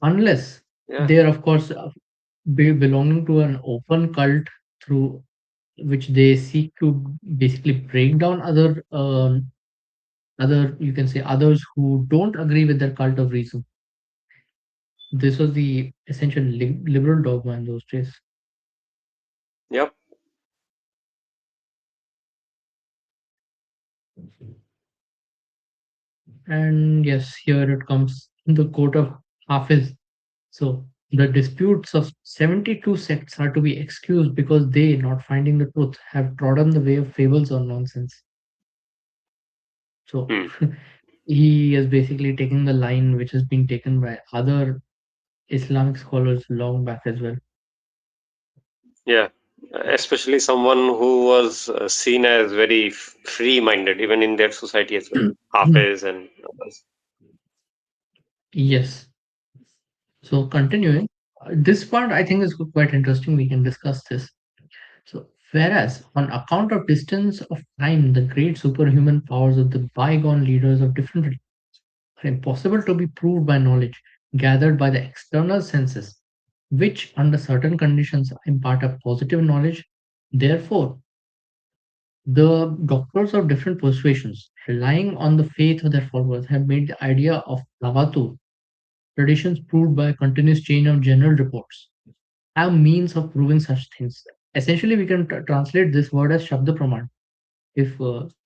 Unless Yeah. they are, of course, belonging to an open cult through which they seek to basically break down other you can say others who don't agree with their cult of reason. This was the essential liberal dogma in those days. Yep. And yes, here it comes the quote of Hafiz. So the disputes of 72 sects are to be excused because they, not finding the truth, have trodden the way of fables or nonsense. So Hmm. he is basically taking the line which has been taken by other Islamic scholars long back as well. Yeah. Especially someone who was seen as very free-minded, even in their society as well. Hafiz and others. Yes. So continuing, this part I think is quite interesting. We can discuss this. So, whereas on account of distance of time, the great superhuman powers of the bygone leaders of different religions are impossible to be proved by knowledge gathered by the external senses, which under certain conditions impart a positive knowledge. Therefore, the doctors of different persuasions, relying on the faith of their followers, have made the idea of Lavatu, traditions proved by a continuous chain of general reports, have means of proving such things. Essentially, we can translate this word as Shabda Praman. If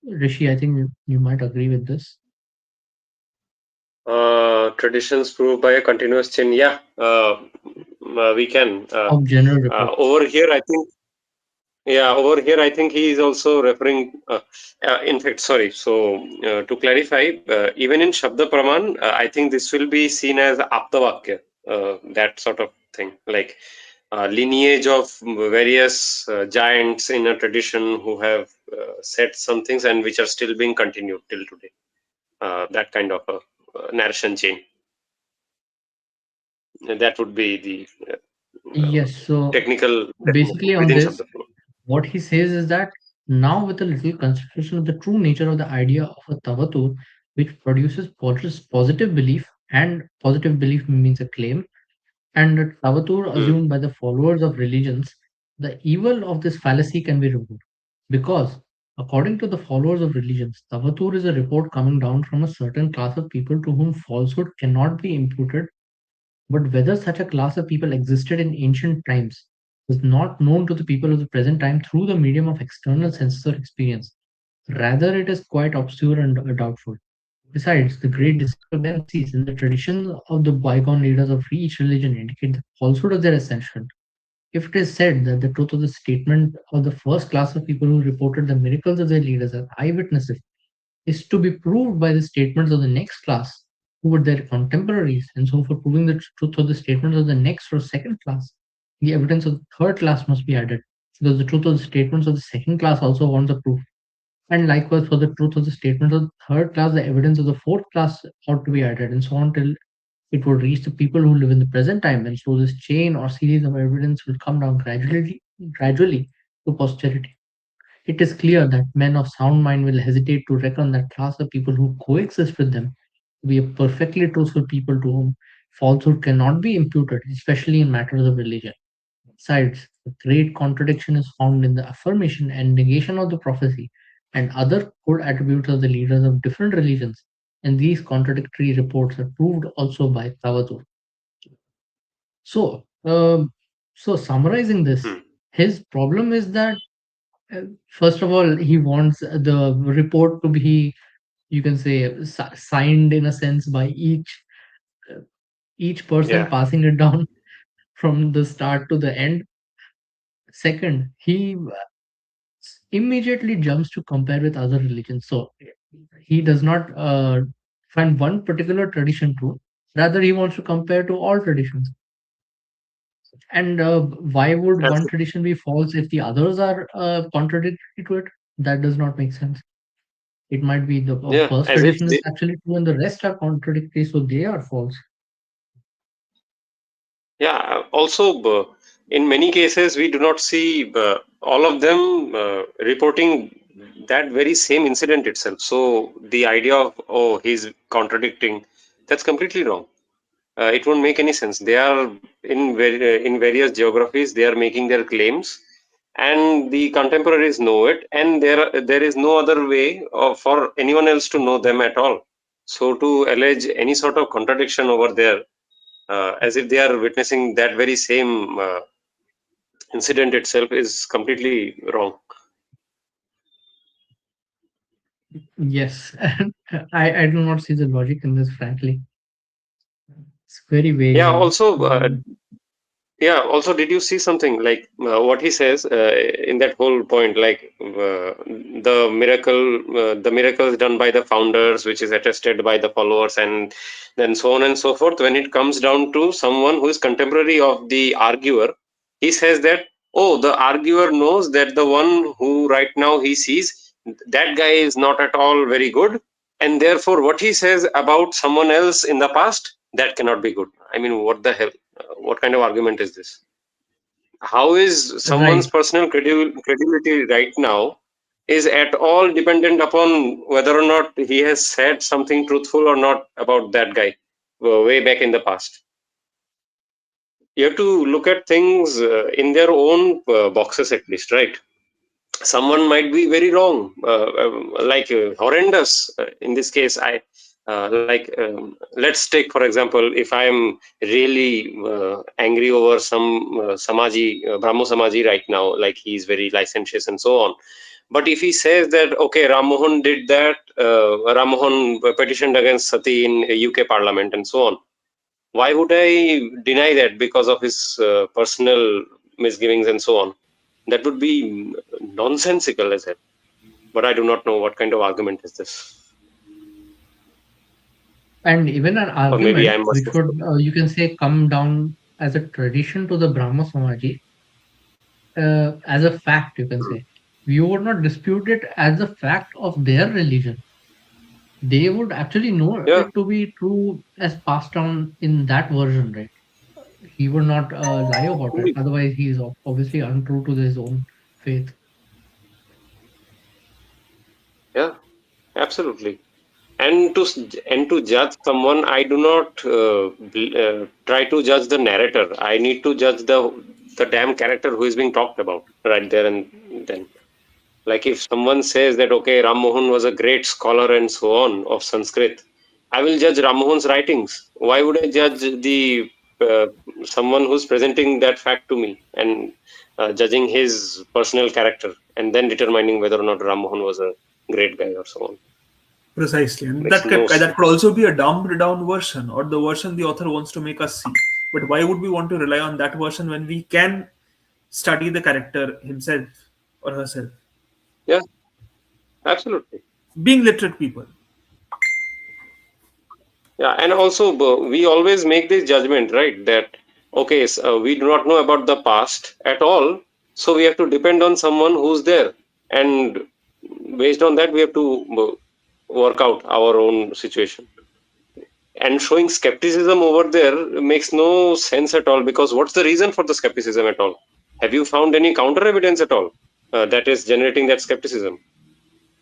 Rishi, I think you might agree with this. Traditions proved by a continuous chain. Yeah, we can. Of general reports. Over here, I think. Yeah, over here, I think he is also referring. In fact, sorry. So to clarify, even in Shabda Praman, I think this will be seen as Aptavakya, that sort of thing, like lineage of various giants in a tradition who have said some things and which are still being continued till today. that kind of a narration chain. That would be the Yes, so technical basically on within this, Shabda flow. what he says is that now with a little consideration of the true nature of the idea of a tavatur, which produces positive belief, and positive belief means a claim, and a tavatur Hmm. assumed by the followers of religions, the evil of this fallacy can be removed. Because, according to the followers of religions, tavatur is a report coming down from a certain class of people to whom falsehood cannot be imputed, but whether such a class of people existed in ancient times was not known to the people of the present time through the medium of external senses or experience. Rather, it is quite obscure and doubtful. Besides, the great discrepancies in the traditions of the bygone leaders of each religion indicate the falsehood of their ascension. If it is said that the truth of the statement of the first class of people who reported the miracles of their leaders as eyewitnesses is to be proved by the statements of the next class, who were their contemporaries, and so for proving the truth of the statements of the next or second class, the evidence of the third class must be added, because the truth of the statements of the second class also wants a proof. And likewise, for the truth of the statements of the third class, the evidence of the fourth class ought to be added, and so on till it would reach the people who live in the present time, and so this chain or series of evidence will come down gradually to posterity. It is clear that men of sound mind will hesitate to reckon that class of people who coexist with them to be a perfectly truthful people to whom falsehood cannot be imputed, especially in matters of religion. Besides, a great contradiction is found in the affirmation and negation of the prophecy and other good attributes of the leaders of different religions, and these contradictory reports are proved also by Tavatur. So, summarizing this, Hmm. his problem is that first of all, he wants the report to be, you can say, signed in a sense by each person Yeah. passing it down from the start to the end. Second, he immediately jumps to compare with other religions. So he does not find one particular tradition true. Rather, he wants to compare to all traditions. And why would As one tradition be false if the others are contradictory to it? That does not make sense. It might be the yeah, first as if tradition is actually true and the rest are contradictory, so they are false. yeah. Also, in many cases, we do not see all of them reporting that very same incident itself. So the idea of, oh, he's contradicting, that's completely wrong. It won't make any sense. They are in various geographies. They are making their claims, and the contemporaries know it, and there is no other way for anyone else to know them at all. So to allege any sort of contradiction over there, as if they are witnessing that very same incident itself, is completely wrong. Yes, I do not see the logic in this, frankly. It's very Yeah. vague. Also, Mm, yeah, also, did you see something like what he says in that whole point, like the miracles done by the founders, which is attested by the followers, and then so on and so forth. When it comes down to someone who is contemporary of the arguer, he says that, oh, the arguer knows that the one who right now he sees, that guy is not at all very good, and therefore what he says about someone else in the past, that cannot be good. I mean, what the hell? What kind of argument is this? How is someone's right. personal credibility right now is at all dependent upon whether or not he has said something truthful or not about that guy way back in the past? You have to look at things in their own boxes at least, right? Someone might be very wrong, like horrendous. In this case, let's take for example, if I am really angry over some Samaji, Brahmo Samaji right now, like he's very licentious and so on. But if he says that, okay, Rammohan did that, Rammohan petitioned against Sati in UK Parliament and so on, why would I deny that because of his personal misgivings and so on? That would be nonsensical as hell. But I do not know what kind of argument is this. And even an Or maybe argument I must which have. would, you can say, come down as a tradition to the Brahma Samaji, as a fact, you can say. You would not dispute it as a fact of their religion. they would actually know Yeah, it to be true as passed down in that version, right? He would not lie about it. indeed. Otherwise, he is obviously untrue to his own faith. Yeah, absolutely. And to judge someone, I do not try to judge the narrator. I need to judge the damn character who is being talked about right there and then. Like if someone says that okay, Ram Mohan was a great scholar and so on of Sanskrit, I will judge Ram Mohan's writings. Why would I judge the uh, someone who's presenting that fact to me and judging his personal character and then determining whether or not Ram Mohan was a great guy or so on? Precisely, and Makes no that could sense. also be a dumbed down version, or the version the author wants to make us see. But why would we want to rely on that version when we can study the character himself or herself? Yeah, absolutely. Being literate people. Yeah, and also we always make this judgment, right? That okay, so, we do not know about the past at all, so we have to depend on someone who's there, and based on that, we have to work out our own situation. And showing skepticism over there makes no sense at all because what's the reason for the skepticism at all? Have you found any counter evidence at all that is generating that skepticism?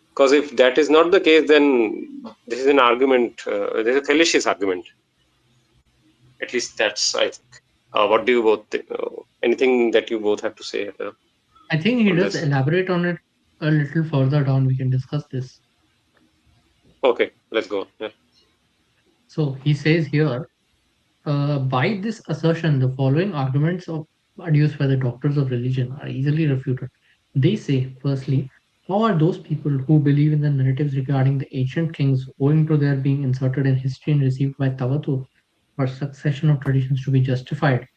Because if that is not the case, then this is an argument. This is a fallacious argument. At least that's I think. What do you both think? Anything that you both have to say I think he on does this? elaborate on it a little further down. We can discuss this. Okay, let's go. Yeah. So he says here, by this assertion, the following arguments adduced by the doctors of religion are easily refuted. They say, firstly, how are those people who believe in the narratives regarding the ancient kings, owing to their being inserted in history and received by Tawatur, or succession of traditions, to be justified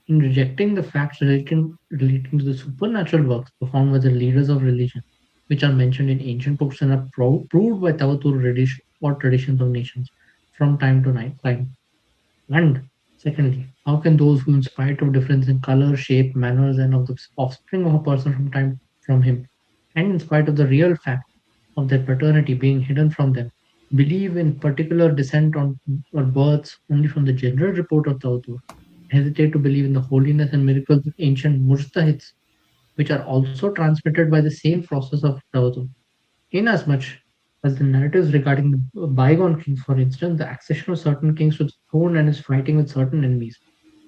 in rejecting the facts relating to the supernatural works performed by the leaders of religion, which are mentioned in ancient books and are proved by Tawatur or traditions of nations from time to time? And secondly, how can those who, in spite of difference in color, shape, manners, and of the offspring of a person from him, and in spite of the real fact of their paternity being hidden from them, believe in particular descent on or births only from the general report of Tawtur, hesitate to believe in the holiness and miracles of ancient mujtahids, which are also transmitted by the same process of Tawtur? Inasmuch as the narratives regarding the bygone kings, for instance, the accession of certain kings to the throne and his fighting with certain enemies,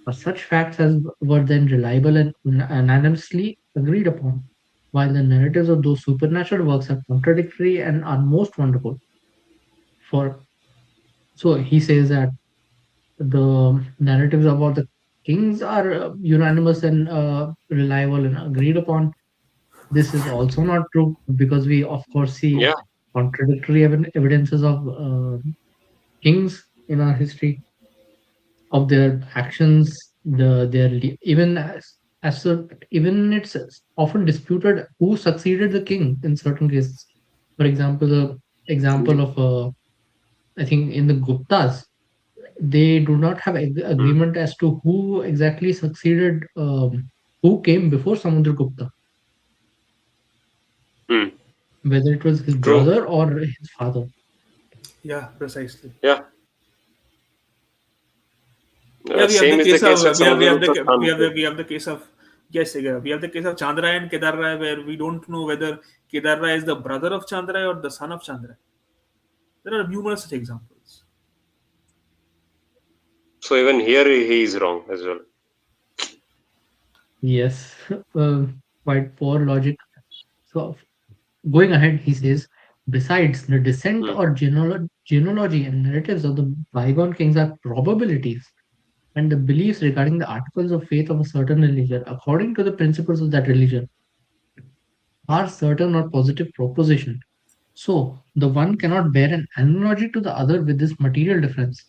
are such facts as were then reliable and unanimously agreed upon, while the narratives of those supernatural works are contradictory and are most wonderful. For so he says that the narratives about the kings are unanimous and reliable and agreed upon. This is also not true because we, of course, see Yeah. contradictory evidences of kings in our history, of their actions, even even it's often disputed who succeeded the king in certain cases. For example, the example Indeed. of I think in the Guptas, they do not have Hmm. agreement as to who exactly succeeded, who came before Samudragupta, Hmm. whether it was his True. brother or his father. Yeah, precisely. Yeah. Yeah, we have the Same is the case case with of Samudragupta's son. we have the case of yes, we have the case of Chandra and Kedar Rai, where we don't know whether Kedar Rai is the brother of Chandra or the son of Chandra. There are numerous such examples. So even here he is wrong as well. Yes, uh, quite poor logic. So going ahead, he says, besides, the descent Hmm. or genealogy and narratives of the bygone kings are probabilities and the beliefs regarding the articles of faith of a certain religion, according to the principles of that religion, are certain or positive proposition. So, the one cannot bear an analogy to the other with this material difference.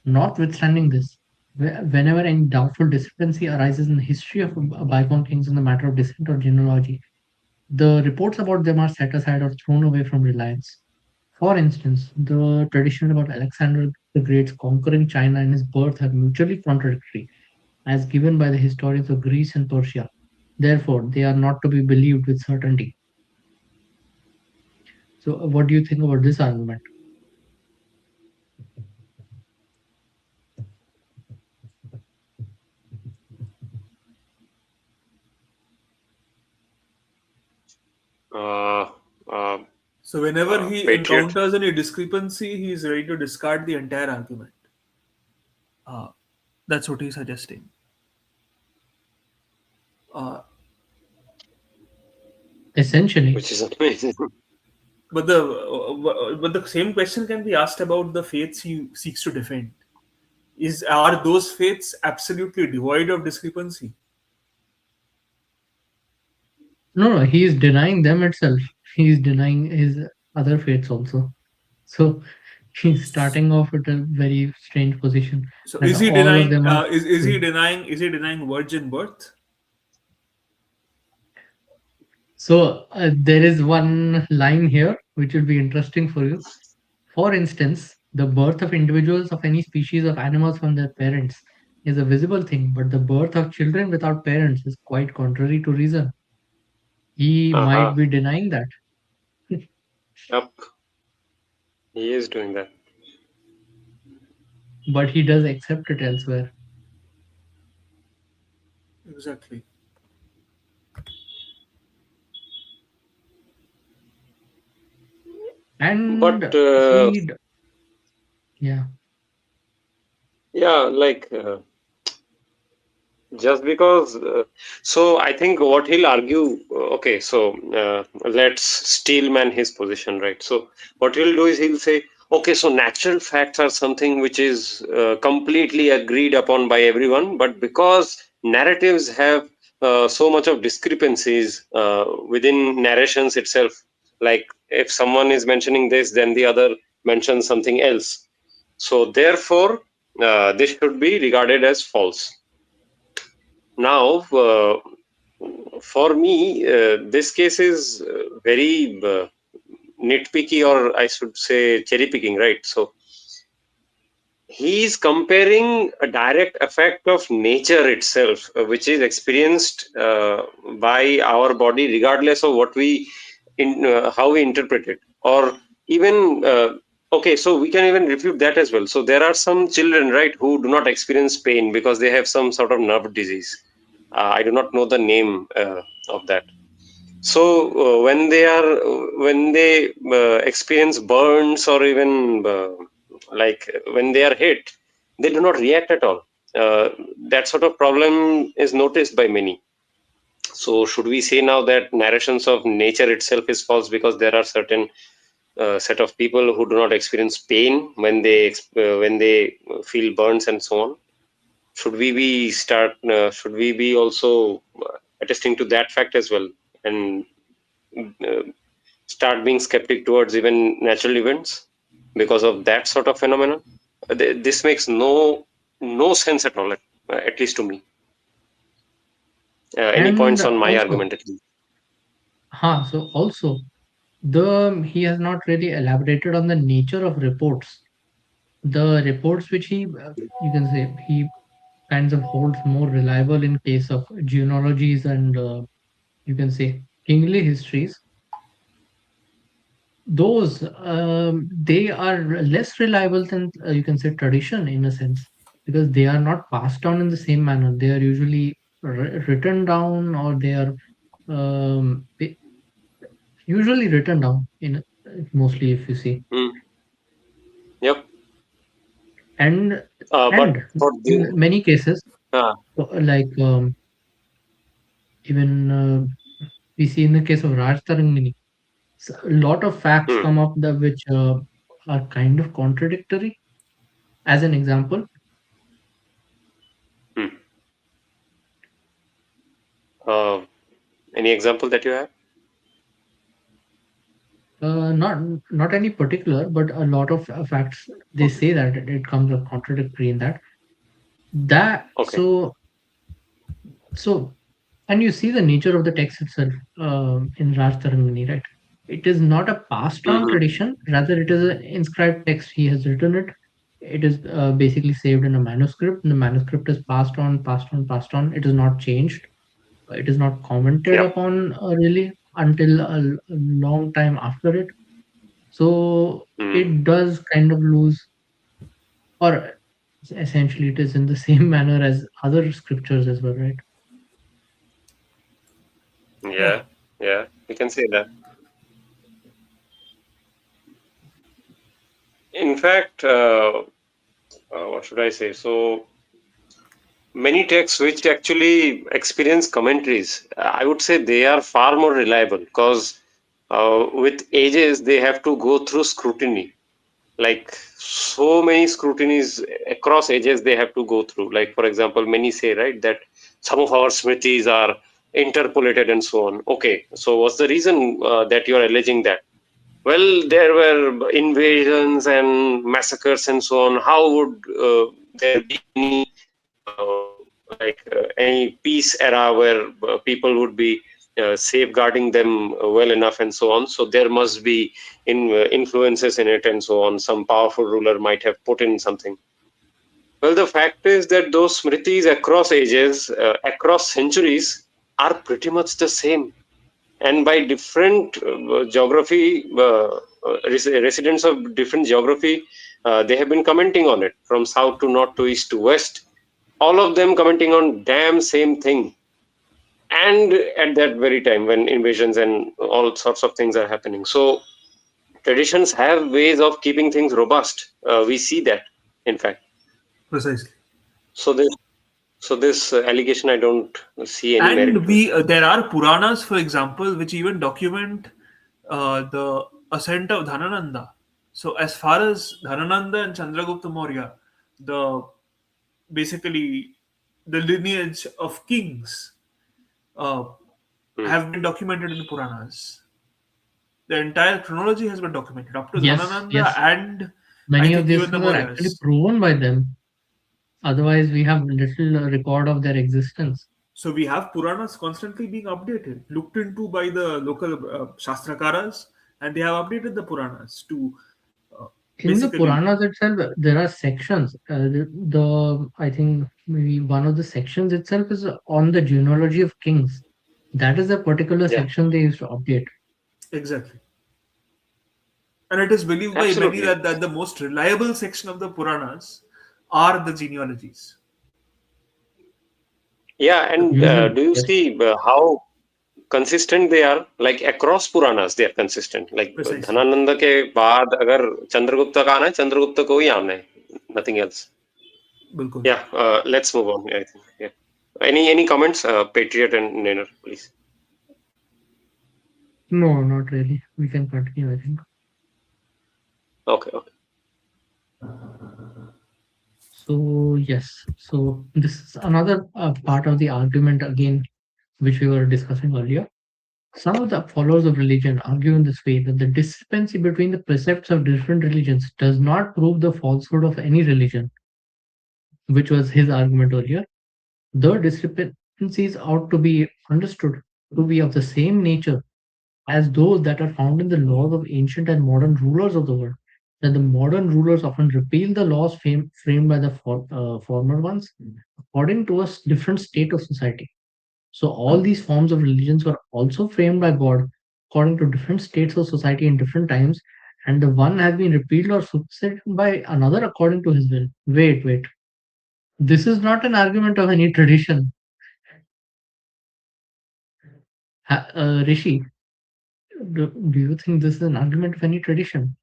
Notwithstanding this, whenever any doubtful discrepancy arises in the history of bygone kings in the matter of descent or genealogy, the reports about them are set aside or thrown away from reliance. For instance, the tradition about Alexander the Great's conquering China and his birth are mutually contradictory, as given by the historians of Greece and Persia. Therefore, they are not to be believed with certainty. So, what do you think about this argument? Uh, uh, So whenever he Patriot. encounters any discrepancy, he is ready to discard the entire argument. Uh, that's what he's suggesting. Uh, Essentially. Which is amazing. but the same question can be asked about the faiths he seeks to defend. Are those faiths absolutely devoid of discrepancy? No, no, he is denying them itself. He is denying his other faiths also. So he's starting off at a very strange position So that is he all of denying? them are Is he true. denying? Is he denying virgin birth? So there is one line here which will be interesting for you. For instance, the birth of individuals of any species of animals from their parents is a visible thing, but the birth of children without parents is quite contrary to reason. He Uh-huh. might be denying that, Yep, he is doing that. but he does accept it elsewhere. Exactly. And But yeah, yeah, like just because so I think what he'll argue, okay, so let's steelman his position, right? So what he'll do is he'll say, okay, so natural facts are something which is completely agreed upon by everyone, but because narratives have so much of discrepancies within narrations itself, like if someone is mentioning this, then the other mentions something else, so therefore this should be regarded as false. Now, for me, this case is very nitpicky, or I should say cherry picking, right? So he is comparing a direct effect of nature itself, which is experienced by our body, regardless of what we, how we interpret it, or even. Okay, so we can even refute that as well. So there are some children, right, who do not experience pain because they have some sort of nerve disease. I do not know the name of that. So when they experience burns, or even like when they are hit, they do not react at all. That sort of problem is noticed by many. So should we say now that narrations of nature itself is false because there are certain set of people who do not experience pain when they feel burns and so on? Should we be also attesting to that fact as well, and uh, start being skeptic towards even natural events because of that sort of phenomenon? This makes no sense at all, at least to me. Any and points on my also, argument, at least? so also the he has not really elaborated on the nature of reports. The reports which he, you can say, he kinds of holds more reliable in case of genealogies and you can say kingly histories. Those they are less reliable than you can say tradition in a sense, because they are not passed down in the same manner. They are usually written down, or they are they usually written down in mostly, if you see. Hmm. Yep. And But and for in the many cases, uh, like even we see in the case of Raj Tarangini, a lot of facts hmm, come up that which are kind of contradictory. As an example, hmm. Uh, any example that you have? not not any particular, but a lot of facts, they Okay. say that it comes up contradictory in that Okay. so and you see the nature of the text itself in Raj Tarangani, right? It is not a passed on Hmm. tradition, rather it is an inscribed text. He has written it. It is basically saved in a manuscript, and the manuscript is passed on, passed on, passed on. It is not changed. It is not commented Yep. upon really until a long time after it. So Hmm. it does kind of lose, or essentially, it is in the same manner as other scriptures as well, right? Yeah. Yeah. Yeah. We can say that. In fact, what should I say? So many texts which actually experience commentaries, I would say they are far more reliable because with ages they have to go through scrutiny. Like so many scrutinies across ages they have to go through. Like for example, many say right that some of our smritis are interpolated and so on. Okay, so what's the reason that you are alleging that? Well, there were invasions and massacres and so on. How would there be any any peace era where people would be safeguarding them well enough and so on? So there must be influences in it and so on. Some powerful ruler might have put in something. Well, the fact is that those smritis across ages, across centuries, are pretty much the same, and by different geography, residents of different geography, they have been commenting on it from south to north to east to west, all of them commenting on damn same thing. And at that very time when invasions and all sorts of things are happening, so traditions have ways of keeping things robust. We see that, in fact. Precisely. So this allegation, I don't see any merit And to it. there are Puranas, for example, which even document the ascent of Dhanananda. So as far as Dhanananda and Chandragupta Maurya, the basically the lineage of kings uh, Hmm. have been documented in the Puranas. The entire chronology has been documented up to Yes, Dhanananda yes. and I Many of think these even the things are actually Mauryas. proven by them. Otherwise, we have little record of their existence. So we have Puranas constantly being updated, looked into by the local Shastrakaras, and they have updated the Puranas to uh, In the basically. Puranas itself, there are sections. I think maybe one of the sections itself is on the genealogy of kings. That is a particular Yeah, section they used to update. Exactly. And it is believed by many absolutely. that the most reliable section of the Puranas are the genealogies. Yeah, and Usually, do you yes. see how consistent they are? Like across Puranas they are consistent. Like Precisely. Dhanananda के बाद अगर चंद्रगुप्त का आना है, चंद्रगुप्त को ही आना है, nothing else. Bilkul. Yeah, let's move on. I think. Yeah. Any comments, Patriot and Nainer, please? No, not really. We can continue, I think. Okay, okay. So, yes. So, this is another part of the argument again, which we were discussing earlier. Some of the followers of religion argue in this way that the discrepancy between the precepts of different religions does not prove the falsehood of any religion, which was his argument earlier. The discrepancies ought to be understood to be of the same nature as those that are found in the laws of ancient and modern rulers of the world. That the modern rulers often repeal the laws framed by the former ones according to a different state of society. So all these forms of religions were also framed by God according to different states of society in different times, and the one has been repealed or superseded by another according to his will. Wait, wait. This is not an argument of any tradition. Rishi, do you think this is an argument of any tradition?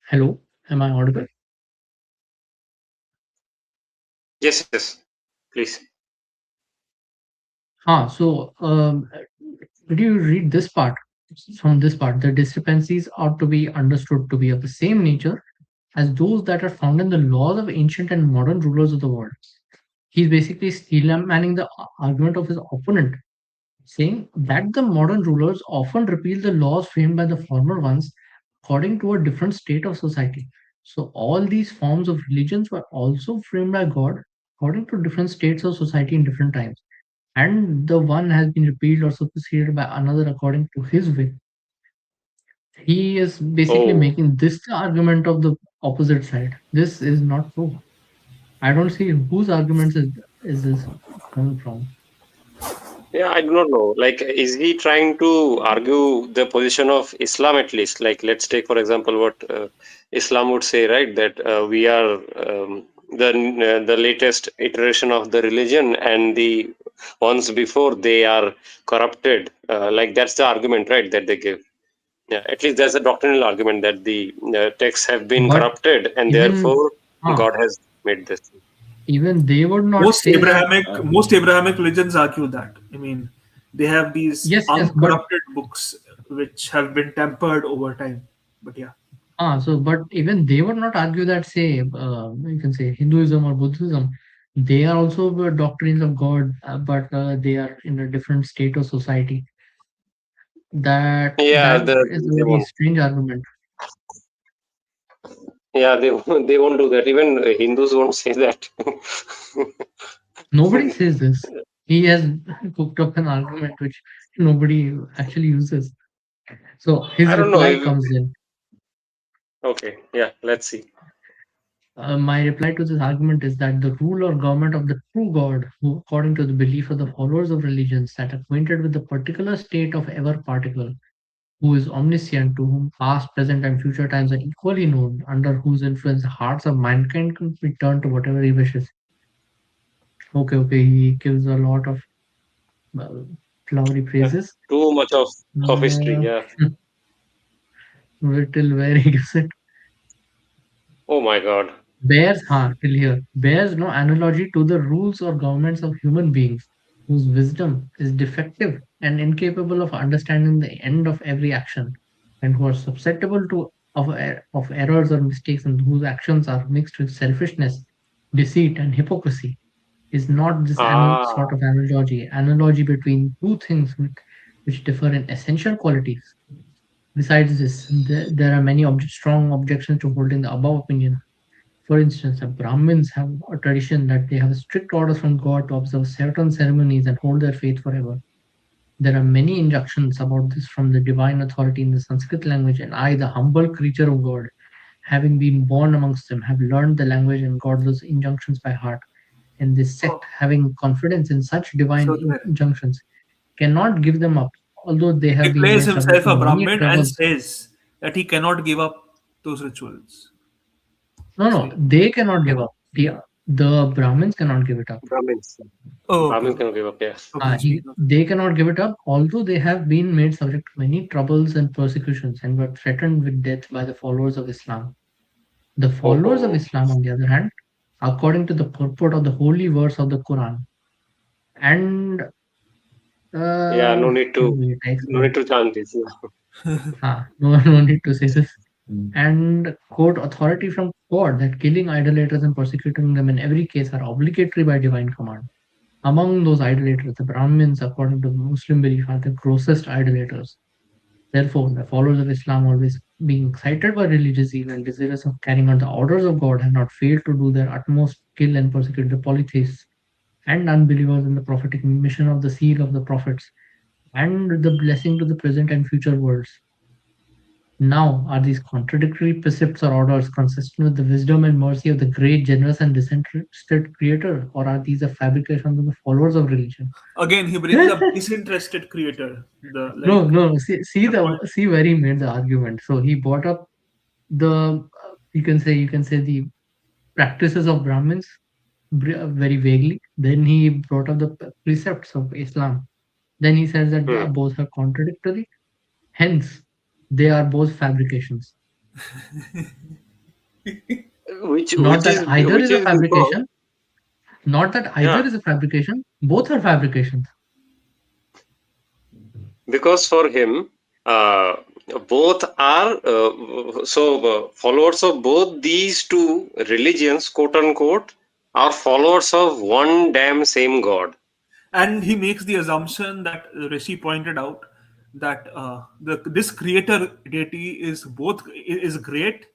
Hello, am I audible? Yes, yes. Please. So did you read this part? From this part, the discrepancies ought to be understood to be of the same nature as those that are found in the laws of ancient and modern rulers of the world. He's basically steel manning the argument of his opponent, saying that the modern rulers often repeal the laws framed by the former ones according to a different state of society. So all these forms of religions were also framed by God according to different states of society in different times. And the one has been repealed or superseded by another according to his will. He is basically Oh, making this the argument of the opposite side. This is not true. I don't see whose arguments is this coming from. yeah, I do not know. Like, is he trying to argue the position of Islam at least? Like, let's take, for example, what Islam would say, right? That we are the latest iteration of the religion, and the ones before, they are corrupted. Like that's the argument, right, that they give. Yeah, at least there's a doctrinal argument that the texts have been But corrupted, and even therefore ah, God has made this. even they would not Most say that. Abrahamic religions argue that. I mean, they have these Yes, yes, but uncorrupted books which have been tempered over time. But yeah. but even they would not argue that, say, you can say Hinduism or Buddhism, they are also doctrines of God, but they are in a different state of society. Yeah, That is a they very won't. strange argument. Yeah, they won't do that. Even Hindus won't say that. Nobody says this. He has cooked up an argument which nobody actually uses. So his I don't know. reply comes in. Okay, yeah, let's see. My reply to this argument is that the rule or government of the true God, who, according to the belief of the followers of religions, that acquainted with the particular state of ever particle, who is omniscient, to whom past, present, and future times are equally known, under whose influence the hearts of mankind can be turned to whatever he wishes. Okay, he gives a lot of uh, flowery Yeah, praises. too much of sophistry. Uh, Yeah. till where he gives it. Oh my God. Till here, bears no analogy to the rules or governments of human beings, whose wisdom is defective and incapable of understanding the end of every action, and who are susceptible of errors or mistakes, and whose actions are mixed with selfishness, deceit, and hypocrisy. Is not this Ah, sort of analogy between two things which differ in essential qualities? Besides this, there are many strong objections to holding the above opinion. For instance, the Brahmins have a tradition that they have strict orders from God to observe certain ceremonies and hold their faith forever. There are many injunctions about this from the divine authority in the Sanskrit language, and I, the humble creature of God, having been born amongst them, have learned the language and God's injunctions by heart. And this sect, Oh, having confidence in such divine so there. injunctions, cannot give them up, although they He have been declares made subject himself to a many Brahmin and troubles. says that he cannot give up those rituals. No, So no, yeah. they cannot give up. The Brahmins cannot give it up. Brahmins. Oh, okay, Brahmins okay. cannot give up. Yeah. Okay, speaking of They cannot give it up, although they have been made subject to many troubles and persecutions and were threatened with death by the followers of Islam. The Oh, followers of oh. Islam, on the other hand, according to the purport of the holy verse of the Quran, and Yeah. No need to. wait, I No need explain. to chant this. Yeah. No, no need to say this. And quote authority from God that killing idolaters and persecuting them in every case are obligatory by divine command. Among those idolaters, the Brahmins, according to Muslim belief, are the grossest idolaters. Therefore, the followers of Islam, always being excited by religious zeal and desirous of carrying out the orders of God, have not failed to do their utmost to kill and persecute the polytheists and unbelievers in the prophetic mission of the seal of the prophets and the blessing to the present and future worlds. Now, are these contradictory precepts or orders consistent with the wisdom and mercy of the great, generous, and disinterested Creator, or are these a fabrication of the followers of religion? again, he brings up disinterested creator. The like No. See the point. where he made the argument. So he brought up the you can say the practices of Brahmins very vaguely. Then he brought up the precepts of Islam. Then he says that Hmm. both are contradictory. Hence, they are both fabrications. Not that either Which is a is because, fabrication. Not that either yeah, is a fabrication. Both are fabrications. because for him, uh, both are followers of both these two religions, quote unquote, are followers of one damn same God. And he makes the assumption that Rishi pointed out that this creator deity is great,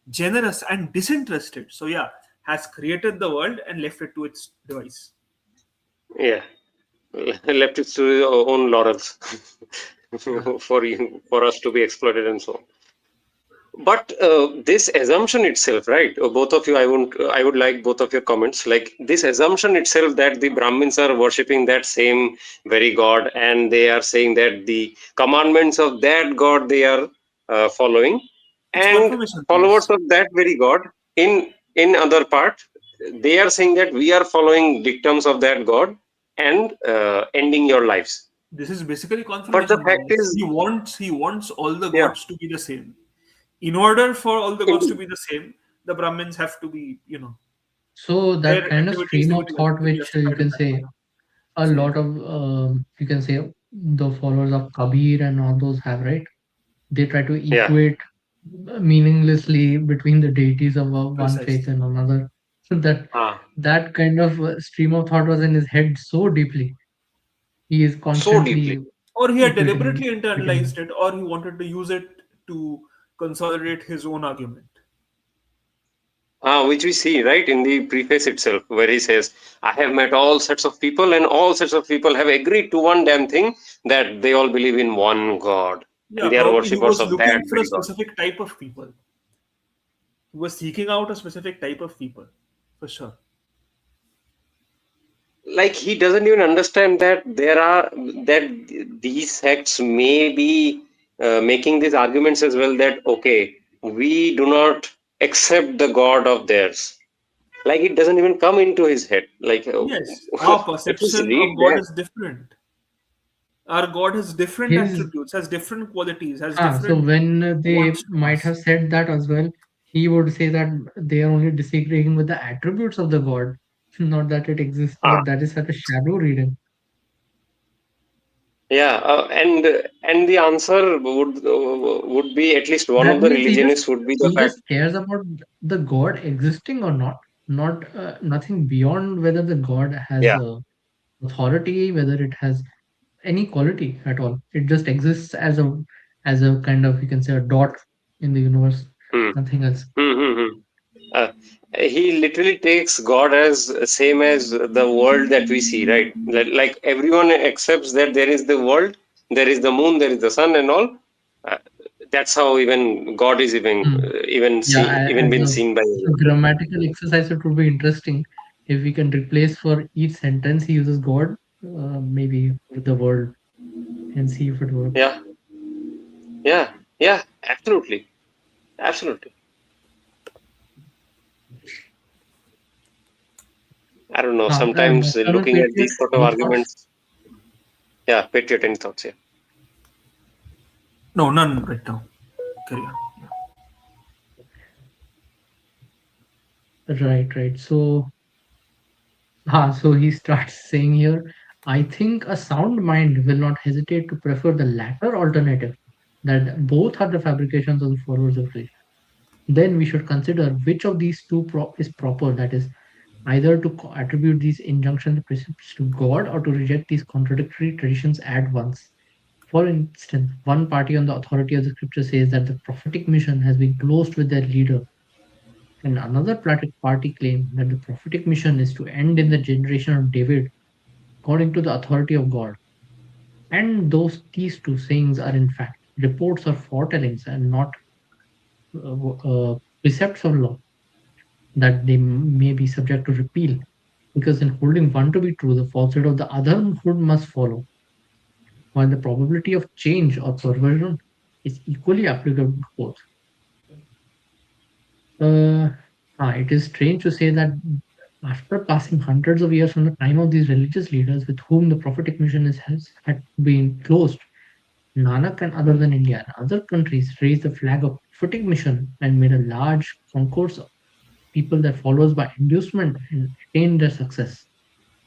generous, and disinterested. So yeah, has created the world and left it to its device. Yeah, left it to your own laurels for us to be exploited and so on. But this assumption itself, right? Both of you, I would like both of your comments. Like this assumption itself that the Brahmins are worshipping that same very God, and they are saying that the commandments of that God they are following, It's and confirmation followers bias. of that very God in other part. they are saying that we are following dictums of that God and ending your lives. This is basically But the confirmation fact bias. is, He wants all the yeah, gods to be the same. In order for all the gods to indeed. be the same, the Brahmins have to be, So their that kind of activities stream of thought, to be which you justified in can that say manner. a Sorry. lot of you can say the followers of Kabir and all those have, right? They try to Yeah, equate meaninglessly between the deities of one faith Precisely. and another. So ah, that kind of stream of thought was in his head so deeply. He is so deeply. constantly Or he had equating deliberately between. internalized it, or he wanted to use it to consolidate his own argument. Which we see right in the preface itself, where he says, I have met all sorts of people, and all sorts of people have agreed to one damn thing, that they all believe in one God, Yeah, and they are probably he worshippers was of that looking for a very God. specific type of people. He was seeking out a specific type of people, for sure. Like he doesn't even understand that that these sects may be making these arguments as well, that okay, we do not accept the God of theirs. Like it doesn't even come into his head. Like Yes, our at least perception read of God that. is different. Our God has different His attributes, has different qualities, has so different when they wants from might have us. said that as well, he would say that they are only disagreeing with the attributes of the god, not that it exists. Ah, But that is such a shallow reading. yeah, and the answer would be, at least one That of the means religionists would be the he fact. just cares about the god existing or not, not nothing beyond whether the god has Yeah. authority, whether it has any quality at all. It just exists as a kind of, you can say, a dot in the universe, Hmm. nothing else. Hmm, hmm, hmm. Uh, he literally takes God as same as the world that we see, right? Like everyone accepts that there is the world, there is the moon, there is the sun, and all. Uh, that's how even God is Hmm. Yeah, even as been a seen by everyone. grammatical exercise, it would be interesting if we can replace for each sentence he uses God, maybe with the word, and see if it works. Yeah, yeah, yeah. Absolutely, absolutely. I don't know. Sometimes Dr. Amal looking at Patriot, these sort of your thoughts? arguments, yeah. Patriot, any thoughts? Yeah. No, none right now. Carry on. Right, right. So he starts saying here, I think a sound mind will not hesitate to prefer the latter alternative, that both are the fabrications of the followers of Krishna. Then we should consider which of these two is proper, that is, either to attribute these injunctions and precepts to God or to reject these contradictory traditions at once. For instance, one party on the authority of the scripture says that the prophetic mission has been closed with their leader, and another party claims that the prophetic mission is to end in the generation of David according to the authority of God. And these two sayings are in fact reports or foretellings and not precepts of law, that they may be subject to repeal, because in holding one to be true, the falsehood of the otherhood must follow, while the probability of change or perversion is equally applicable to both. Uh, it is strange to say that after passing hundreds of years from the time of these religious leaders with whom the prophetic mission has had been closed, Nanak and other than India and other countries raised the flag of prophetic mission and made a large concourse of people that follows by inducement and attained their success.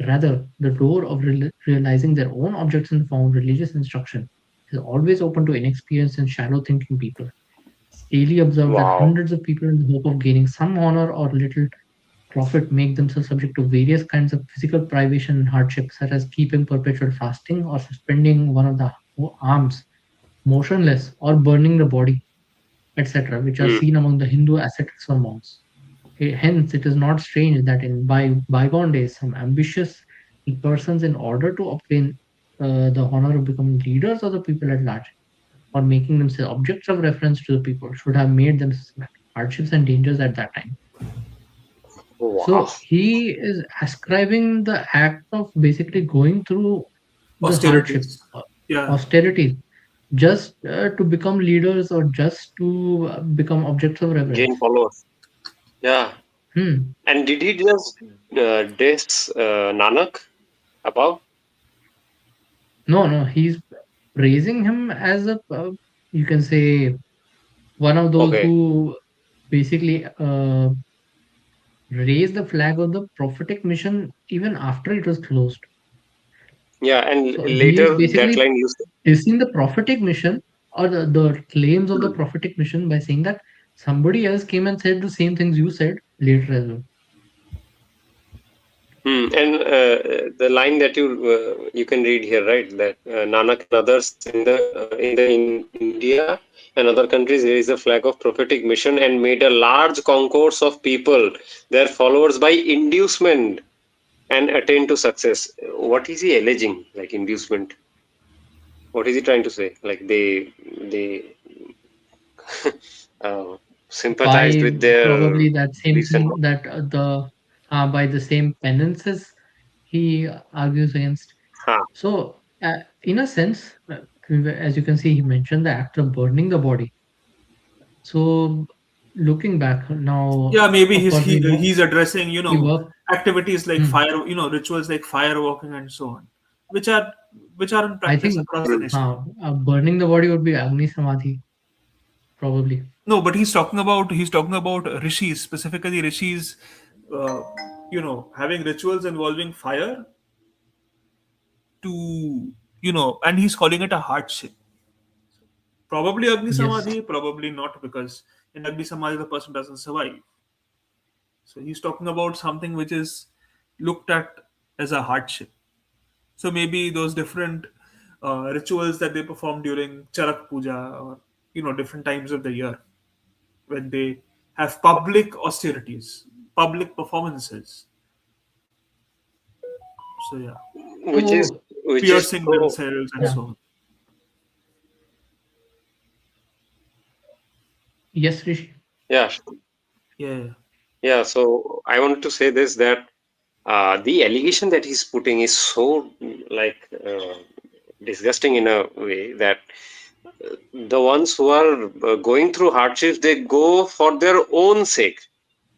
Rather, the door of realizing their own objects in the form of religious instruction is always open to inexperienced and shallow thinking people. It's daily observed that Wow. hundreds of people, in the hope of gaining some honor or little profit, make themselves subject to various kinds of physical privation and hardship, such as keeping perpetual fasting or suspending one of the arms motionless or burning the body, etc., which are Hmm. seen among the Hindu ascetics or monks. Hence, it is not strange that in bygone days, some ambitious persons, in order to obtain the honor of becoming leaders of the people at large, or making themselves objects of reference to the people, should have made themselves hardships and dangers at that time. Wow. So he is ascribing the act of basically going through the hardship, Austerities. Yeah. austerities, just to become leaders or just to become objects of Gain reverence. followers. Yeah. Hmm. And did he just diss Nanak above? No, no, he's praising him as a, you can say, one of those Okay. who basically raised the flag of the prophetic mission even after it was closed. Yeah, and So he is later that basically line you said. dissing the prophetic mission or the claims of the prophetic mission by saying that somebody else came and said the same things you said later as well. And the line that you can read here, right? That Nanak and others in India and other countries raised the flag of prophetic mission and made a large concourse of people, their followers, by inducement and attained to success. What is he alleging? Like inducement? What is he trying to say? Like they uh, sympathized By with their probably that same recent. thing that by the same penances he argues against. Huh. So, in a sense, as you can see, he mentioned the act of burning the body. So, looking back now, Yeah, maybe of course, he's addressing, we work. activities like Hmm, fire, rituals like fire walking and so on, which are in I practice think across the nation. burning the body would be Agni Samadhi, probably. No, but he's talking about rishis, specifically rishis, uh, having rituals involving fire to, and he's calling it a hardship. Probably Agni Yes, Samadhi, probably not, because in Agni Samadhi the person doesn't survive. So he's talking about something which is looked at as a hardship. So maybe those different rituals that they perform during Charak Puja, or different times of the year when they have public austerities, public performances. So yeah, which is so which is piercing so. themselves and yeah, so on. yes, Rishi. Yeah, Yeah, yeah. yeah. So I wanted to say this, that the allegation that he's putting is so like disgusting in a way that the ones who are going through hardships, they go for their own sake.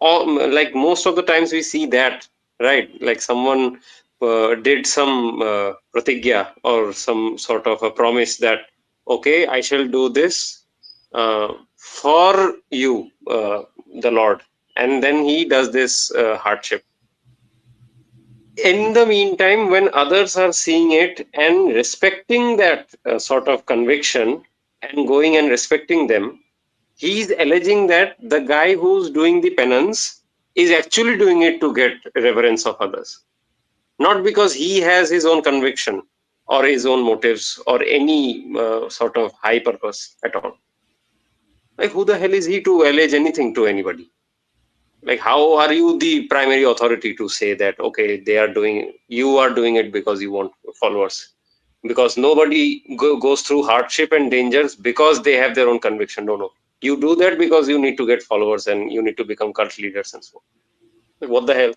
Or like most of the times we see that, right? Like someone did some pratigya or some sort of a promise that, okay, I shall do this for you, the Lord, and then he does this hardship. In the meantime, when others are seeing it and respecting that sort of conviction and going and respecting them, he's alleging that the guy who's doing the penance is actually doing it to get reverence of others, not because he has his own conviction or his own motives or any sort of high purpose at all. Like, who the hell is he to allege anything to anybody? Like, how are you the primary authority to say that, okay, you are doing it because you want followers? Because nobody goes through hardship and dangers because they have their own conviction. No, no, you do that because you need to get followers and you need to become cult leaders and so on. Like, what the hell?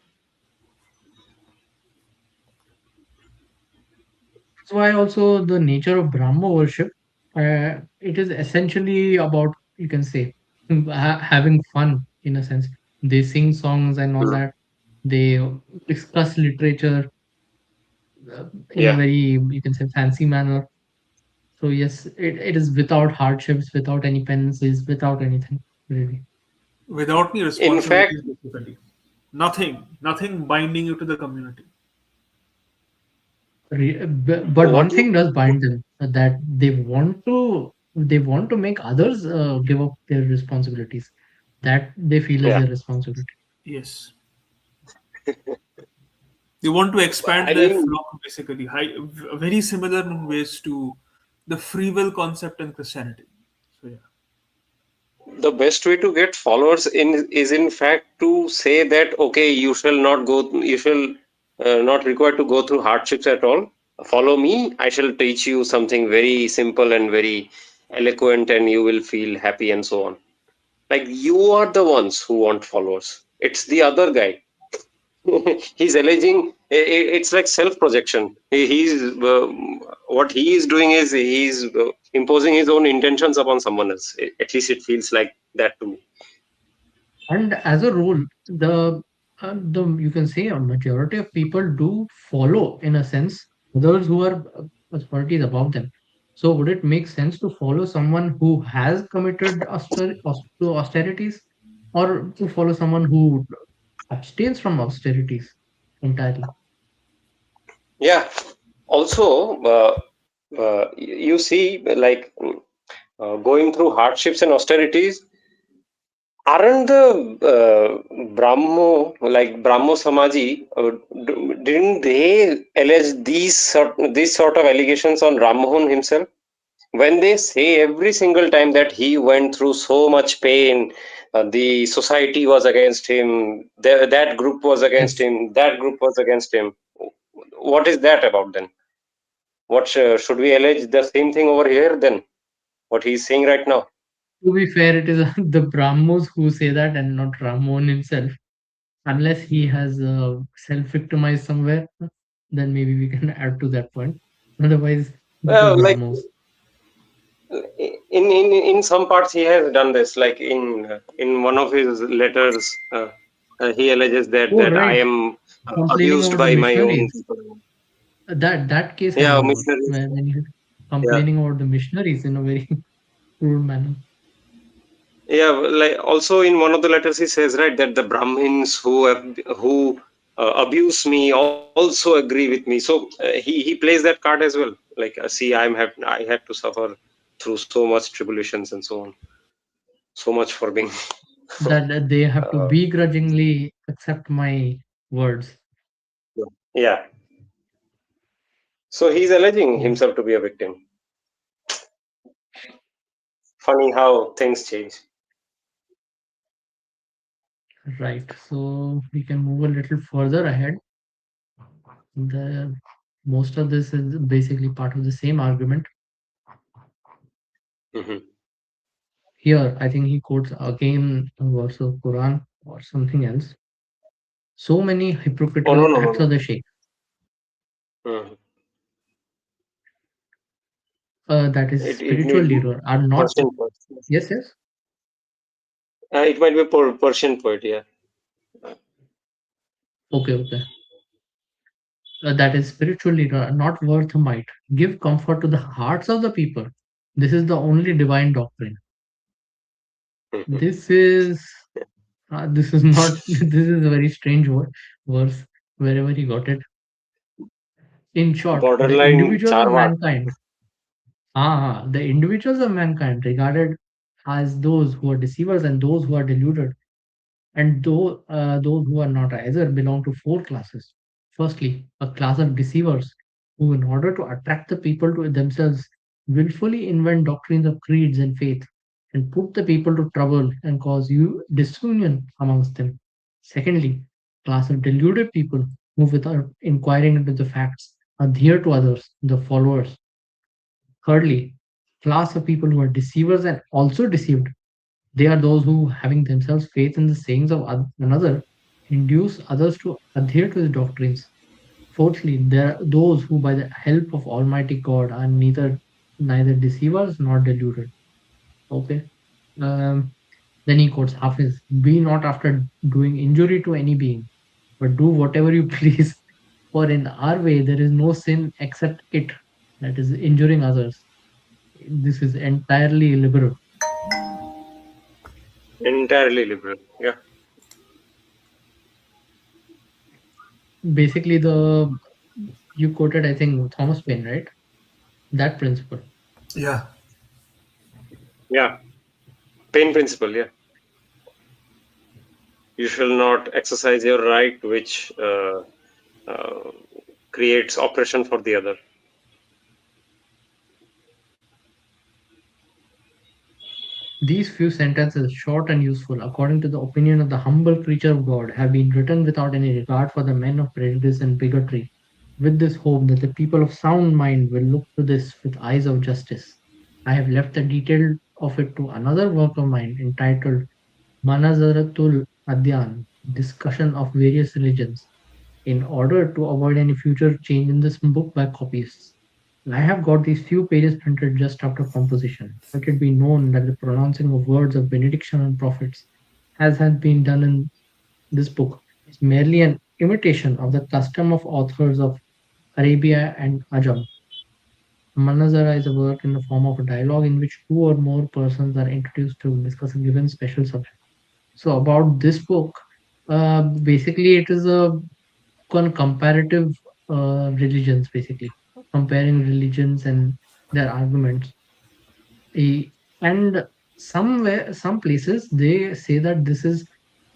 That's why also the nature of Brahma worship, it is essentially about, you can say, having fun in a sense. They sing songs and all Hmm. that. They discuss literature in a Yeah. very, you can say, fancy manner. So yes, it is without hardships, without any penances, without anything really. Without any In fact, responsibilities, basically. Nothing binding you to the community. But what one you thing does bind them, that they want to make others give up their responsibilities that they feel is yeah, their responsibility. Yes. They want to I expand their mean, flock, basically. Very similar in ways to the free will concept in Christianity. So yeah. the best way to get followers is in fact to say that, okay, you shall not required to go through hardships at all. Follow me, I shall teach you something very simple and very eloquent, and you will feel happy and so on. Like, you are the ones who want followers, it's the other guy. He's alleging, it's like self projection. He's what he is doing is he's imposing his own intentions upon someone else. At least it feels like that to me. And as a rule, the you can say a majority of people do follow, in a sense, those who are authorities above them. So would it make sense to follow someone who has committed to austerities, or to follow someone who abstains from austerities entirely? Yeah. Also, you see, like going through hardships and austerities, aren't the Brahmo Samaji, didn't they allege these sort of allegations on Rammohan himself? When they say every single time that he went through so much pain, the society was against him, that group was against Yes. him, that group was against him. What is that about then? What should we allege the same thing over here then? What he's saying right now? To be fair, it is the Brahmos who say that and not Ramon himself. Unless he has self-victimized somewhere, then maybe we can add to that point. Otherwise, the Like Brahmos. in some parts he has done this. Like in one of his letters, he alleges Oh, that I right. am Complaining abused about the by my own missionaries. people. That case I Yeah, know about, missionaries. when he's Yeah, complaining about the missionaries in a very crude manner. yeah. Like also in one of the letters he says right that the Brahmins who abuse me also agree with me. So he plays that card as well. Like see, I had to suffer through so much tribulations and so on. So much for being. That they have to uh, begrudgingly accept my words. yeah. So he's alleging Oh, himself to be a victim. Funny how things change. right. So we can move a little further ahead. The most of this is basically part of the same argument. Hmm. Here, I think he quotes again a verse of Quran or something else. So many Oh no hypocritical no no acts no. of the Sheikh, Mhm. that is It spiritual may be leader are not. Persian poet. Yes, yes. It might be Persian poet. Yeah. Okay, okay. That is spiritual leader are not worth a mite. Give comfort to the hearts of the people. This is the only divine doctrine. Mhm. This is not. This is a very strange verse. Wherever he got it. In short, the Borderline individuals of Charvak. mankind. The individuals of mankind regarded as those who are deceivers and those who are deluded, and those who are not either, belong to four classes. Firstly, a class of deceivers who, in order to attract the people to themselves, willfully invent doctrines of creeds and faith and put the people to trouble and cause you disunion amongst them. Secondly, class of deluded people who, without inquiring into the facts, adhere to others, the followers. Thirdly, class of people who are deceivers and also deceived. They are those who, having themselves faith in the sayings of another, induce others to adhere to his doctrines. Fourthly, there are those who, by the help of Almighty God, are neither deceivers nor deluded. Okay. Um, then he quotes Hafiz: "Be not after doing injury to any being, but do whatever you please. For in our way there is no sin except it, that is injuring others. This is entirely liberal." Entirely liberal. Yeah. Basically, the you quoted, I think, Thomas Paine, right? That principle. Yeah. Yeah. Pain principle. Yeah. You shall not exercise your right, which uh, creates oppression for the other. These few sentences, short and useful, according to the opinion of the humble creature of God, have been written without any regard for the men of prejudice and bigotry, with this hope that the people of sound mind will look to this with eyes of justice. I have left the detail of it to another work of mine entitled Manazaratul Adyan, Discussion of Various Religions, in order to avoid any future change in this book by copyists. I have got these few pages printed just after composition. Let it be known that the pronouncing of words of benediction on prophets as has been done in this book, is merely an imitation of the custom of authors of Arabia and Ajam. Manazara is a work in the form of a dialogue in which two or more persons are introduced to discuss a given special subject. So, about this book, basically, it is a comparative religions, basically comparing religions and their arguments. E- And some places they say that this is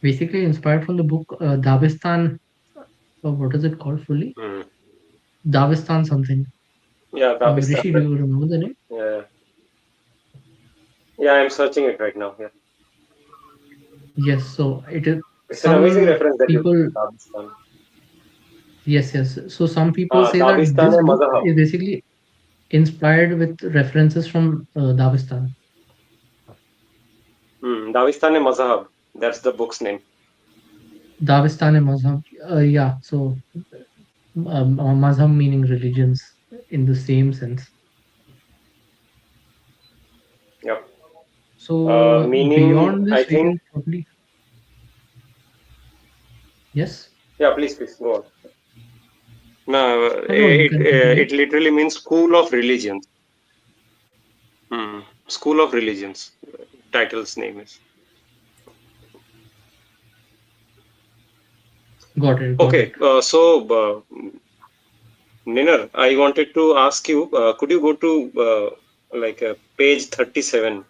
basically inspired from the book Dagestan. What is it called fully? Hmm. Dagestan something. Yeah, Dabistan. Rishi, do you remember the name? Yeah, yeah, I'm searching it right now. Yeah, Yes. So it is it's an amazing some reference that you people. gave, Dabistan. Yes, yes. So some people say that Dabistan this e book Mazahab. is basically inspired with references from Dagestan. Dabistan e Mazahab. That's the book's name. Dagestan and Mazhab. Yeah. So Mazhab meaning religions in the same sense. Yep. So Meaning, beyond I this, we think. can probably yes. Yeah, please go on. No, No, no, you it can continue. it literally means school of religions. School of religions. Title's name is. Got it. Got it. Okay. Ninar, I wanted to ask you. Could you go to page 37?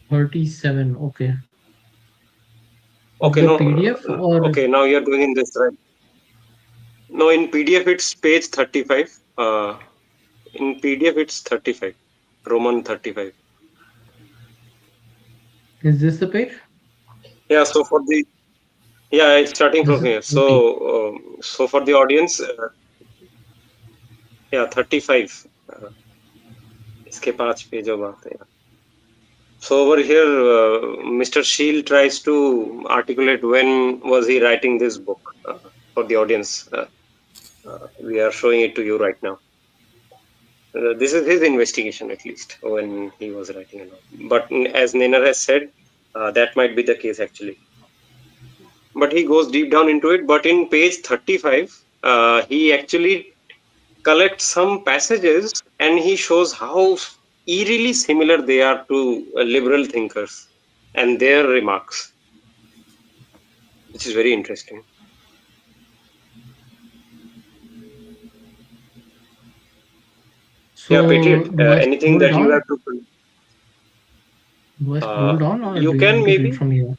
37. Okay. Of Okay. the No. PDF or Okay. Now you're going in this right. No, in PDF it's page 35. In PDF it's 35. Roman 35. is this the page? Yeah. Yeah, it's starting This from is here. 40. So for the audience, yeah, 35. इसके 5 page बात है. So over here, Mr. Sheel tries to articulate when was he writing this book for the audience. We are showing it to you right now. This is his investigation, at least, when he was writing it. But as Nainer has said, that might be the case actually. But he goes deep down into it. But in page 35, he actually collects some passages and he shows how eerily similar they are to liberal thinkers and their remarks, which is very interesting. Yeah, So Patriot, do I anything scroll that you down? have to. Do I scroll down or You do you can want to read maybe. from here?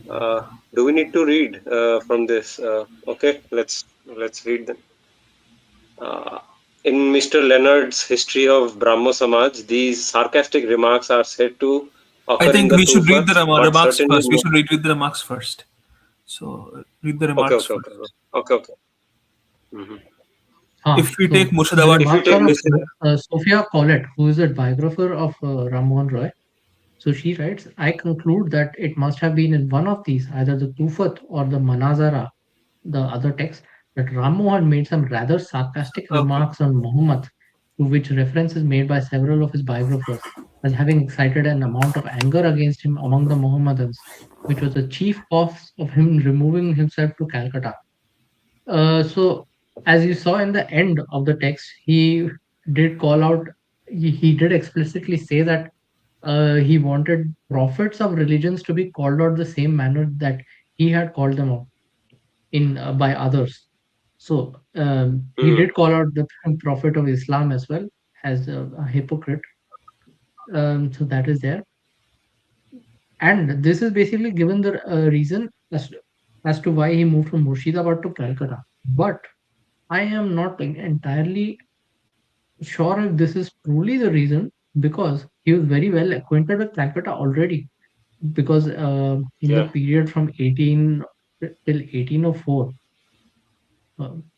Uh, do we need to read from this? Okay, let's read them. Uh, in Mr. Leonard's History of Brahmo Samaj, these sarcastic remarks are said to I occur in think the we should read the Tufat, but remarks certainly first. We no. should read the remarks first. So read the Okay, remarks okay, okay, first. okay, okay. Hmm. If we take So the Murshidabad, If you remarks take are of Mr. Sophia Collett, who is a biographer of Rammohan Roy. So she writes, I conclude that it must have been in one of these, either the Tufat or the Manazara, the other text, that Rammohan made some rather sarcastic okay. remarks on Muhammad, to which reference is made by several of his biographers, as having excited an amount of anger against him among the Mohammedans, which was the chief cause of him removing himself to Calcutta. So, as you saw in the end of the text, he did call out, he did explicitly say that he wanted prophets of religions to be called out the same manner that he had called them out in by others. So he Hmm. did call out the prophet of Islam as well as a hypocrite. So that is there, and this is basically given the reason as to why he moved from Murshidabad to Calcutta. But I am not entirely sure if this is truly the reason because he was very well acquainted with Calcutta already. Because in the Yeah. period from 18 till 1804,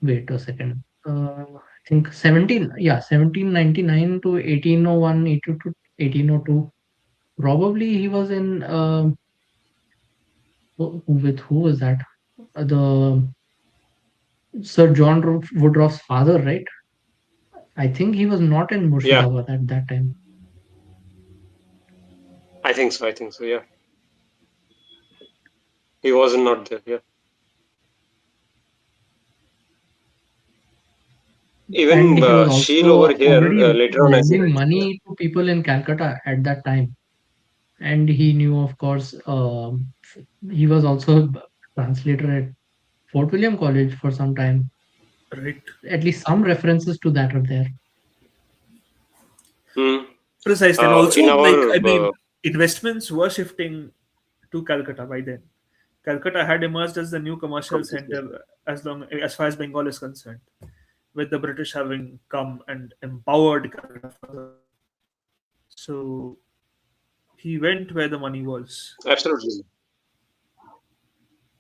wait a second, I think 1799 to 1801, 1802. Probably he was in with who was that? The Sir John Woodruff's father, right? I think he was not in Yeah. Murshidabad at that time. I think so. Yeah, he was not there. Yeah, And even he was Sheel over also here already later on, as you lending mentioned. money to people in Calcutta at that time. And he knew, of course, he was also a translator at Fort William College for some time. Right. At least some references to that are there. Hmm. Precisely. And also, In like, our I mean, investments were shifting to Calcutta by then. Calcutta had emerged as the new commercial completely. center as far as Bengal is concerned, with the British having come and empowered Calcutta further. So he went where the money was. Absolutely.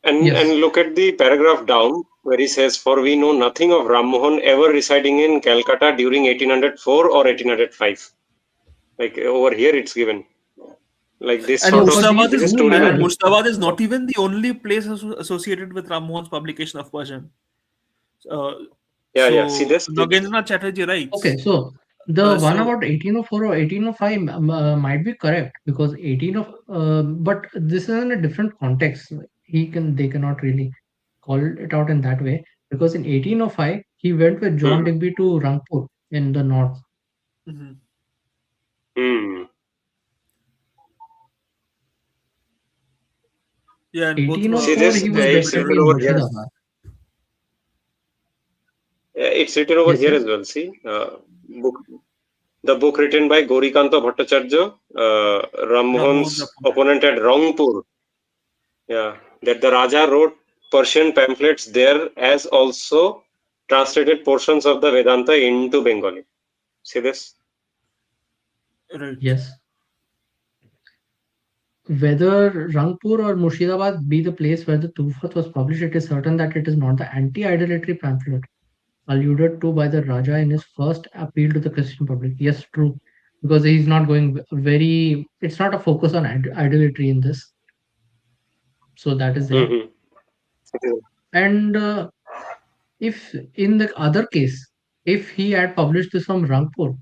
Yes. And look at the paragraph down where he says, "For we know nothing of Rammohan ever residing in Calcutta during 1804 or 1805." Like over here, it's given like this And sort No, of for Murshidabad these this is 2 story and matters. years. Murshidabad is not even the only place associated with Rammohan's publication of Persian. Uh, Yeah, yeah. See so this? Nagendranath Chatterjee Okay, writes. so the one So about 1804 or 1805 might be correct because 18 of, but this is in a different context. They cannot really call it out in that way because in 1805 he went with John Hmm. Digby to Rangpur in the north. mhm. Hmm. Yeah, and both were See 1804 this? he was It's definitely written in over here. Murshidabad. It's written over Yes, here yes. as well. See, book the book written by Gorikanta Bhattacharya, Rammohan's Rammohan's opponent. opponent at Rangpur. Yeah, that the Raja wrote Persian pamphlets there, as also translated portions of the Vedanta into Bengali. See this? Right. Yes. Whether Rangpur or Murshidabad be the place where the Tufat was published, it is certain that it is not the anti-idolatry pamphlet alluded to by the Raja in his first appeal to the Christian public. Yes, true. Because he's not going very, it's not a focus on idolatry in this. So that is there. Mm-hmm. And if in the other case, if he had published this from Rangpur,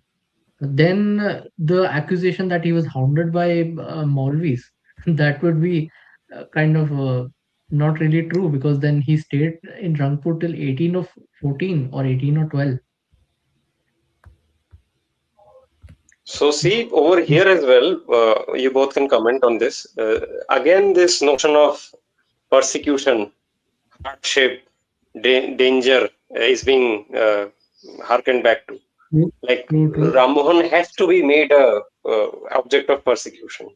then the accusation that he was hounded by Maulvis, that would be kind of not really true because then he stayed in Rangpur till 18 of 14 or 18 or 12. So see over here as well, you both can comment on this. Again, this notion of persecution, hardship, danger is being harkened back to. True, Like true, true. Rammohan has to be made a object of persecution.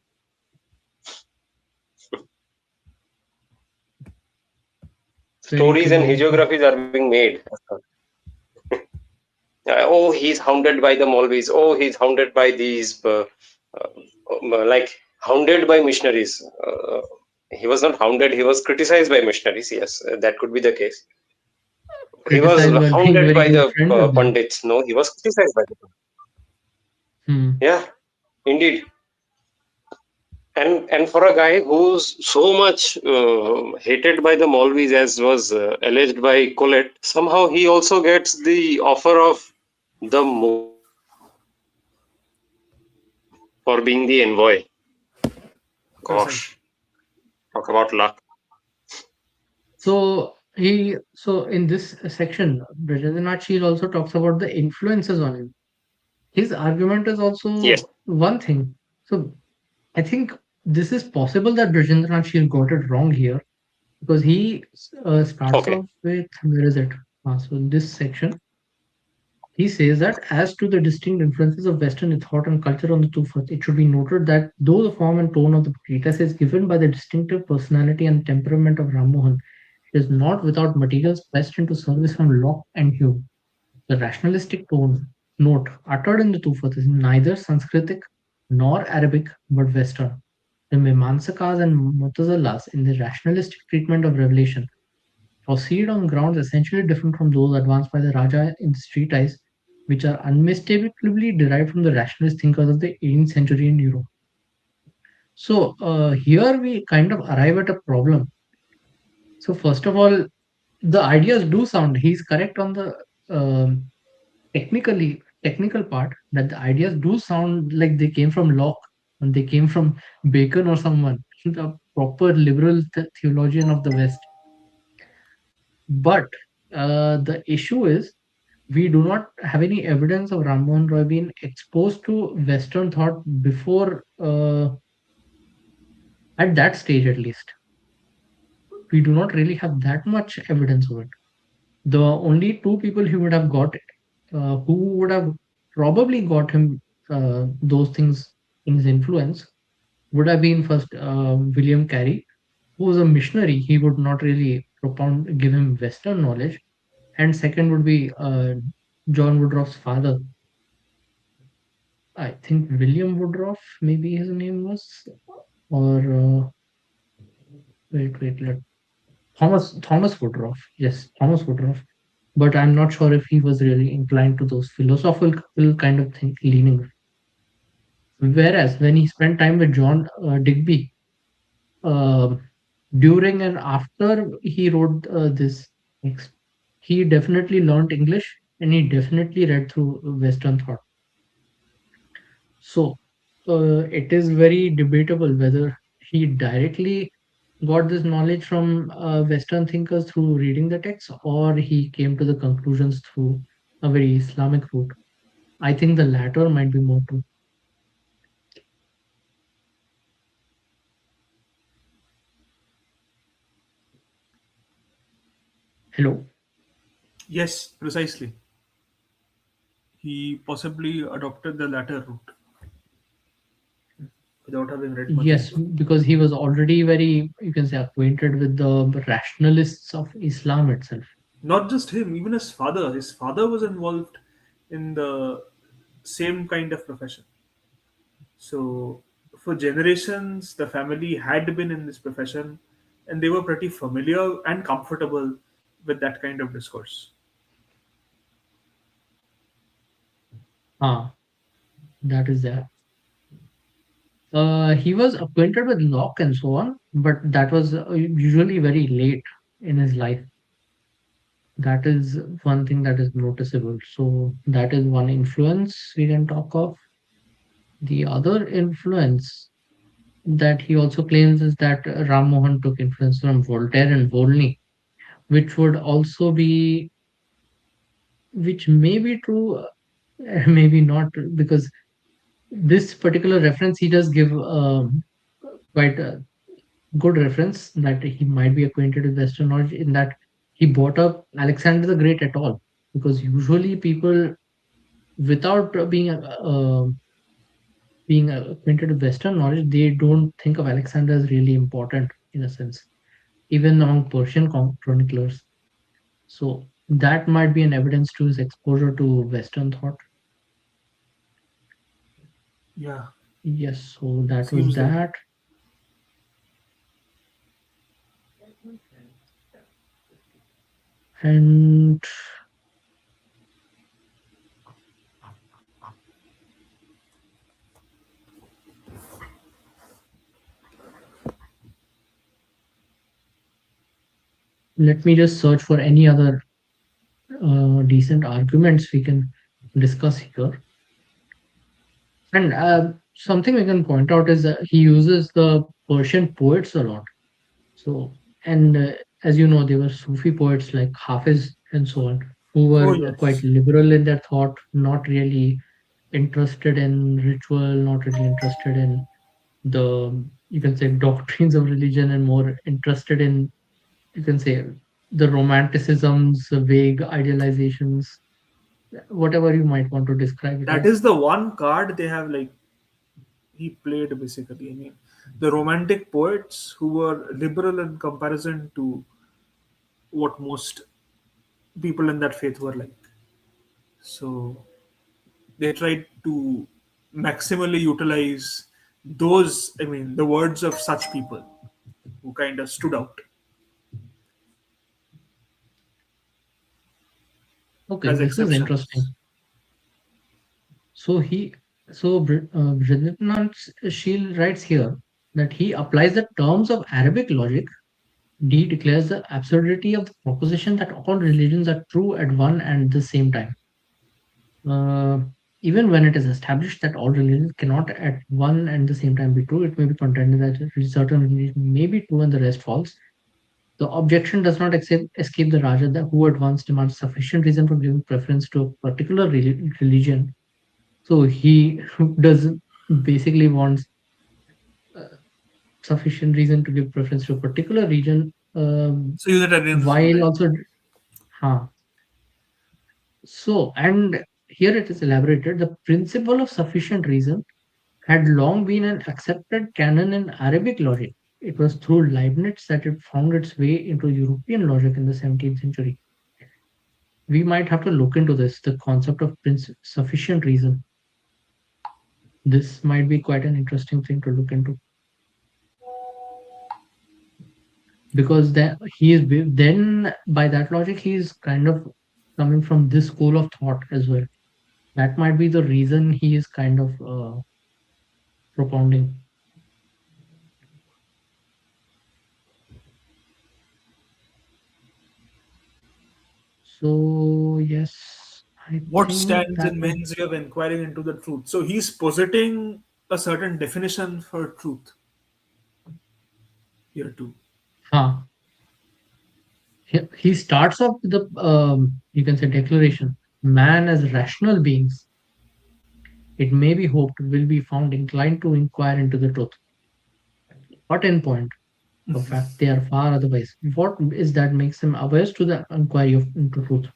Very Stories true, and very true. hagiographies are being made. Oh, he's hounded by the Maulvis. Oh, he's hounded by these, like hounded by missionaries. He was not hounded. He was criticized by missionaries. Yes, that could be the case. He was Criticized while being hounded very by good the friends with them. pundits. No, he was criticized by them. Hmm. Yeah, indeed. And for a guy who's so much hated by the Maulvis, as was alleged by Colette, somehow he also gets the offer of the for being the envoy. Precisely. Gosh, talk about luck. So in this section, Brajendranath Sheel also talks about the influences on him. His argument is Yes. also one thing. So I think this is possible that Brajendranath Sheel got it wrong here because he starts Okay. off with, where is it? So in this section, he says that as to the distinct influences of Western thought and culture on the Tufat, it should be noted that though the form and tone of the treatise is given by the distinctive personality and temperament of Rammohan, it is not without materials pressed into service from Locke and Hume. The rationalistic tone note uttered in the Tufat is neither Sanskritic nor Arabic but Western. The Mimamsakas and Mutazalas in the rationalistic treatment of revelation proceed on grounds essentially different from those advanced by the Raja in the treatise, which are unmistakably derived from the rationalist thinkers of the 18th century in Europe. So here we kind of arrive at a problem. So first of all, the ideas do sound. He's correct on the technical part that the ideas do sound like they came from Locke, and they came from Bacon or someone, a proper liberal theologian of the West. But the issue is we do not have any evidence of Rammohan Roy being exposed to Western thought before, at that stage at least. We do not really have that much evidence of it. The only two people he would have got, who would have probably got him those things in his influence, would have been first William Carey, who was a missionary. He would not really propound, give him Western knowledge. And second would be John Woodruff's father. I think William Woodruff, maybe his name was, or wait, Thomas Woodruff. Yes, Thomas Woodruff. But I'm not sure if he was really inclined to those philosophical kind of thing leanings. Whereas when he spent time with John Digby, uh, during and after he wrote this text, he definitely learned English and he definitely read through Western thought. So it is very debatable whether he directly got this knowledge from Western thinkers through reading the text, or he came to the conclusions through a very Islamic route. I think the latter might be more true. Hello. Yes, precisely. He possibly adopted the latter route without having read much Yes, into it. because he was already very, you can say, acquainted with the rationalists of Islam itself. Not just him, even his father. His father was involved in the same kind of profession. So, for generations, the family had been in this profession and they were pretty familiar and comfortable with that kind of discourse. Ah, that is there. He was acquainted with Locke and so on, but that was usually very late in his life. That is one thing that is noticeable. So that is one influence we can talk of. The other influence that he also claims is that Ram Mohan took influence from Voltaire and Volney, which would also be, which may be true, maybe not, because this particular reference he does give quite a good reference that he might be acquainted with Western knowledge in that he brought up Alexander the Great at all, because usually people without being acquainted with Western knowledge, they don't think of Alexander as really important in a sense, even among Persian chroniclers. So that might be an evidence to his exposure to Western thought. Yeah, Yes, so that was seems like it. that. And let me just search for any other decent arguments we can discuss here. And something we can point out is that he uses the Persian poets a lot. So, and as you know, there were Sufi poets like Hafiz and so on, who Oh, were quite yes. liberal in their thought, not really interested in ritual, not really interested in the, you can say, doctrines of religion, and more interested in, you can say, the romanticisms, the vague idealizations, whatever you might want to describe it That as. is the one card they have, like, he played basically. I mean, the romantic poets who were liberal in comparison to what most people in that faith were like. So they tried to maximally utilize those, I mean, the words of such people who kind of stood out Okay, as this is exceptions. interesting. So Bridgetnath Sheel writes here that he applies the terms of Arabic logic. He declares the absurdity of the proposition that all religions are true at one and the same time. Uh, Even when it is established that all religions cannot at one and the same time be true, it may be contended that certain religion may be true and the rest false. The objection does not escape the Raja that who at once demands sufficient reason for giving preference to a particular religion. So he does basically wants uh, sufficient reason to give preference to a particular region, So Unitarians do while that. also, huh. So, and here it is elaborated, the principle of sufficient reason had long been an accepted canon in Arabic logic. It was through Leibniz that it found its way into European logic in the 17th century. We might have to look into this, the concept of sufficient reason. This might be quite an interesting thing to look into, because then by that logic he is kind of coming from this school of thought as well. That might be the reason he is kind of propounding. So yes, I What think stands that in was, men's way of inquiring into the truth? So he's positing a certain definition for truth here too. huh. He starts off with the you can say declaration: man as rational beings, it may be hoped, will be found inclined to inquire into the truth. What in point of fact they are far otherwise? What is that makes them averse to the inquiry of into truth?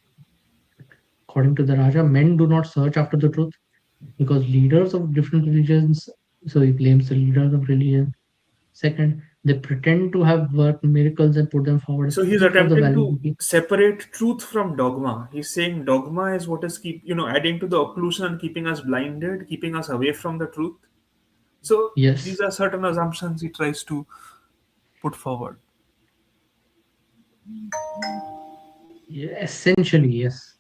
According to the Raja, men do not search after the truth because leaders of different religions. So he blames the leaders of religion. Second, they pretend to have worked miracles and put them forward as So he's proof of the attempting to validity. separate truth from dogma. He's saying dogma is what is adding to the occlusion and keeping us blinded, keeping us away from the truth. So these Yes, are certain assumptions he tries to put forward. yeah, essentially yes.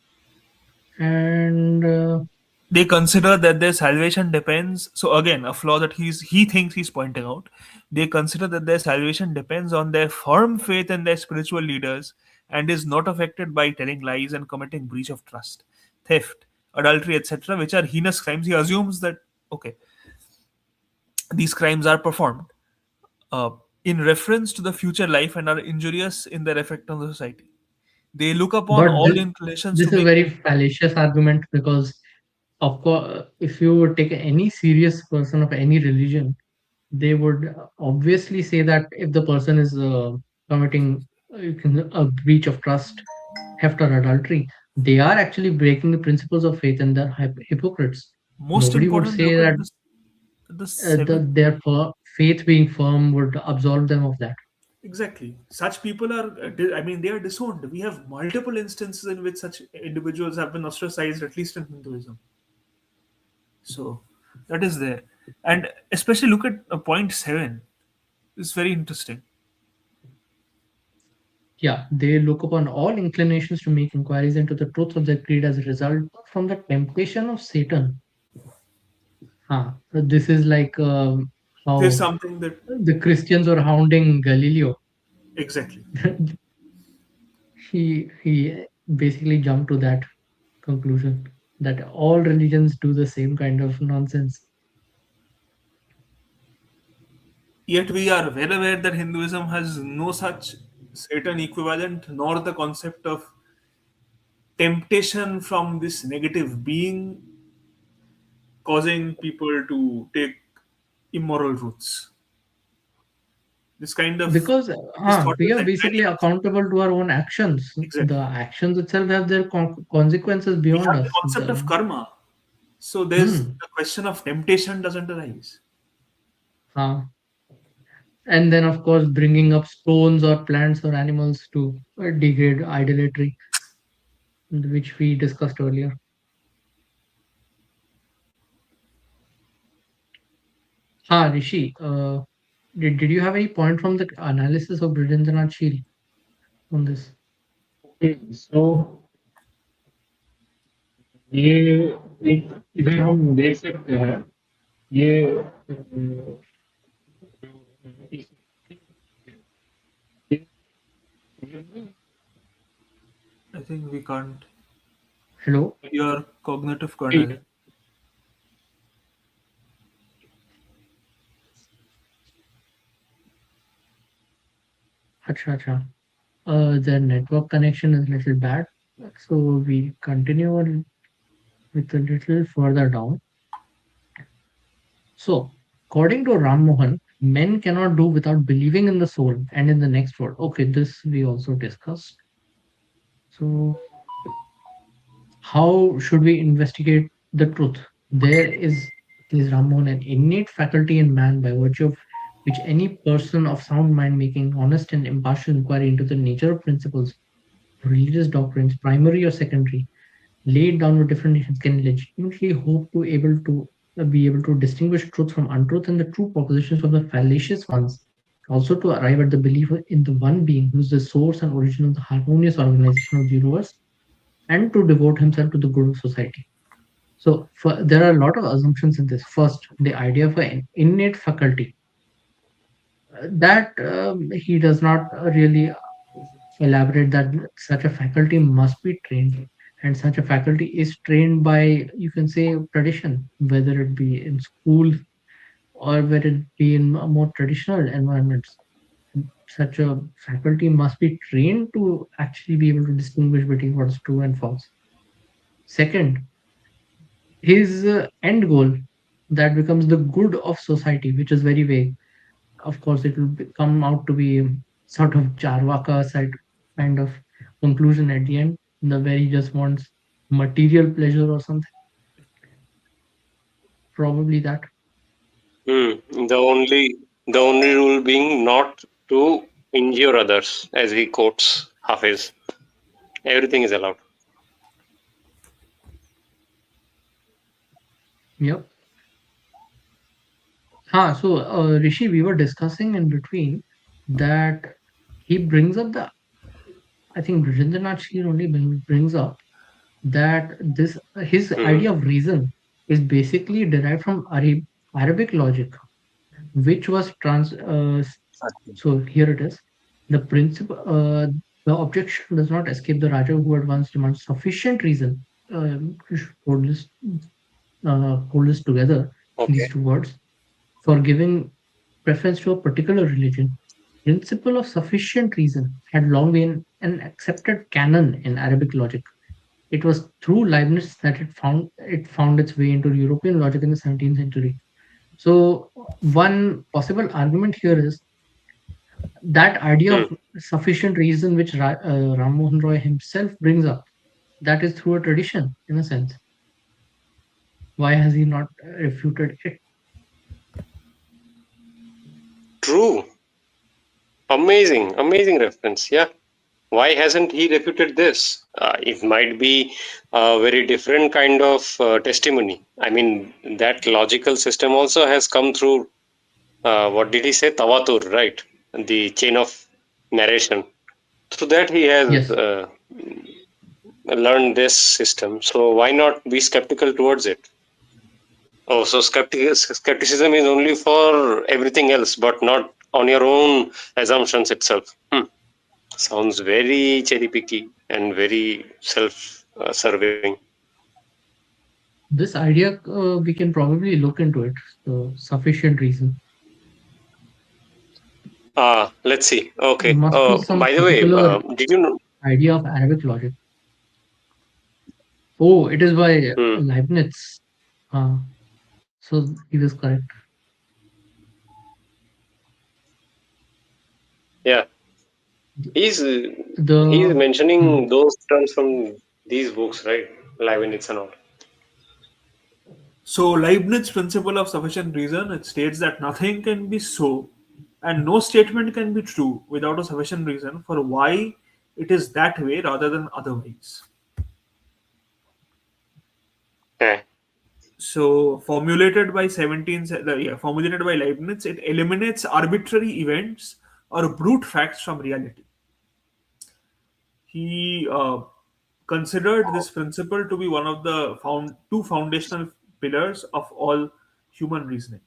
And They consider that their salvation depends. So again, a flaw that he thinks he's pointing out. They consider that their salvation depends on their firm faith in their spiritual leaders and is not affected by telling lies and committing breach of trust, theft, adultery, etc., which are heinous crimes. He assumes that okay, these crimes are performed uh, in reference to the future life and are injurious in their effect on the society. They look upon but all inclinations this to is a make. very fallacious argument because, of course, if you would take any serious person of any religion, they would obviously say that if the person is committing a breach of trust, theft, or adultery, they are actually breaking the principles of faith and they're hypocrites. Most Nobody would important, say look at that the seven. their faith being firm would absolve them of that. Exactly. Such people are, I mean, they are disowned. We have multiple instances in which such individuals have been ostracized, at least in Hinduism. So that is there. And especially look at point seven. It's very interesting. Yeah, they look upon all inclinations to make inquiries into the truth of their creed as a result from the temptation of Satan. So this is like There's how something that, the Christians were hounding Galileo. exactly. He basically jumped to that conclusion that all religions do the same kind of nonsense. Yet we are well aware that Hinduism has no such Satan equivalent, nor the concept of temptation from this negative being causing people to take immoral routes. This kind of Because this thought we is are entirely basically accountable to our own actions. The exactly. actions itself have their consequences We beyond have the us. concept of karma, so there's Hmm. the question of temptation doesn't arise. Uh, and then, of course, bringing up stones or plants or animals to degrade idolatry, which we discussed earlier. Rishi, did you have any point from the analysis of Bridendra Chil on this? सो ये एक इधर हम देख सकते हैं ये I think we can't. Hello? Your cognitive kernel. Acha, acha. The network connection is a little bad, so we continue on with a little further down. So, according to Ram Mohan, men cannot do without believing in the soul and in the next world. Okay, this we also discussed. So, how should we investigate the truth? There is, says Ram Mohan, an innate faculty in man by virtue of which any person of sound mind making honest and impartial inquiry into the nature of principles, religious doctrines, primary or secondary, laid down with different nations, can legitimately hope to able to be able to distinguish truth from untruth and the true propositions from the fallacious ones. Also, to arrive at the belief in the one being who is the source and origin of the harmonious organization of the universe, and to devote himself to the good of society. So, there are a lot of assumptions in this. First, the idea of an innate faculty that he does not really elaborate that such a faculty must be trained, and such a faculty is trained by, you can say, tradition, whether it be in school or whether it be in more traditional environments. Such a faculty must be trained to actually be able to distinguish between what is true and false. Second, his end goal, that becomes the good of society, which is very vague. Of course, it will come out to be sort of Charvaka side kind of conclusion at the end. The very just wants material pleasure or something. Probably that. The only rule being not to injure others, as he quotes Hafiz. Everything is allowed. Yep. So Rishi, we were discussing in between that he brings up the, I think Brindranath Shir only brings up that this his Hmm. idea of reason is basically derived from Arabic logic, which was so here it is. The principle, the objection does not escape the Raja who at once demands sufficient reason. You should hold this together, these Okay. two words, for giving preference to a particular religion. Principle of sufficient reason had long been an accepted canon in Arabic logic. It was through Leibniz that it found its way into European logic in the 17th century. So one possible argument here is that idea Hmm. of sufficient reason which Rammohan Roy himself brings up, that is through a tradition in a sense. Why has he not refuted it? True. Amazing reference. Yeah. Why hasn't he refuted this? It might be a very different kind of testimony. I mean, that logical system also has come through, what did he say? Tawatur, right? The chain of narration. Through that, he has Yes, learned this system. So, why not be skeptical towards it? Oh, so skepticism is only for everything else, but not on your own assumptions itself. Sounds very cherry picky and very self-serving. this idea we can probably look into it. So sufficient reason. Let's see. Okay. Must be some By the way, particular did you know? idea of Arabic logic. Oh, it is by Hmm, Leibniz. Uh, so he was correct. yeah, he's he's The hmm. mentioning those terms from these books, right? Leibniz and all. So Leibniz principle of sufficient reason, it states that nothing can be so and no statement can be true without a sufficient reason for why it is that way rather than otherwise. Yeah. So formulated by Leibniz, it eliminates arbitrary events or brute facts from reality. He considered this principle to be one of the two foundational pillars of all human reasoning.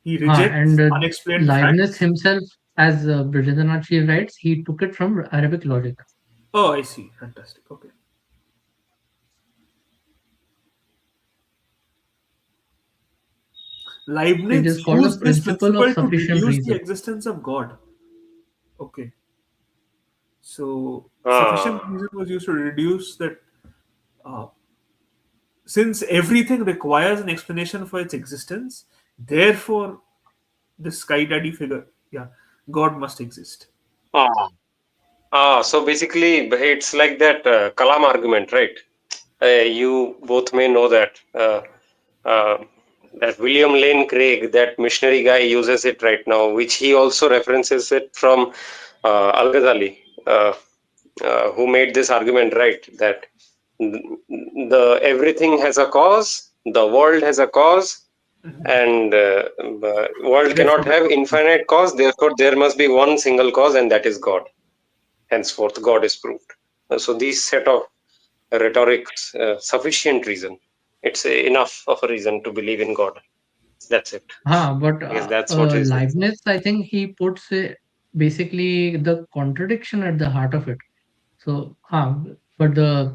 He And rejects unexplained Leibniz facts. himself, as Brijendranath writes, he took it from Arabic logic. Oh, I see. Fantastic. Okay. It is Leibniz called a used this principle of principle to sufficient deduce the reason. existence of God. Okay, so sufficient Ah, reason was used to reduce that. Uh, since everything requires an explanation for its existence, therefore, this sky daddy figure, yeah, God must exist. ah, so basically, it's like that Kalam argument, right? You both may know that. Uh, that William Lane Craig, that missionary guy, uses it right now, which he also references it from Al Ghazali, who made this argument, right? That the everything has a cause, the world has a cause, and the world Therefore, cannot the have God must infinite cause. Therefore, there must be one single cause, and that is God. Henceforth, God is proved. So these set of rhetorics, sufficient reason. It's enough of a reason to believe in God. That's it. But I guess that's what is. Leibniz, I think he puts basically the contradiction at the heart of it. So, but the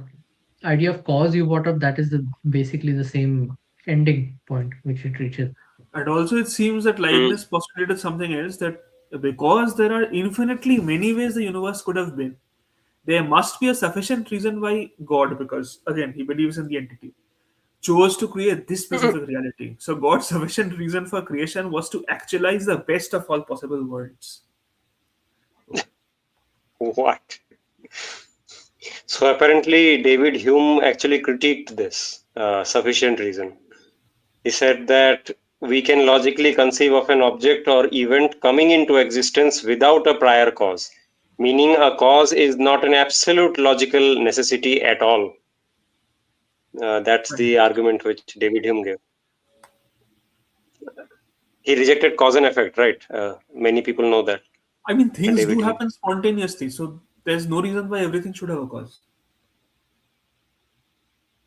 idea of cause you brought up, that is basically the same ending point which it reaches. And also, it seems that Hmm. Leibniz postulated something else, that because there are infinitely many ways the universe could have been, there must be a sufficient reason why God, because again, he believes in the entity, chose to create this specific reality. So, God's sufficient reason for creation was to actualize the best of all possible worlds. What? So apparently, David Hume actually critiqued this sufficient reason. He said that we can logically conceive of an object or event coming into existence without a prior cause, meaning a cause is not an absolute logical necessity at all. That's Right. the argument which David Hume gave. He rejected cause and effect, right? Many people know that. I mean, things David do Hume. happen spontaneously, so there's no reason why everything should have a cause.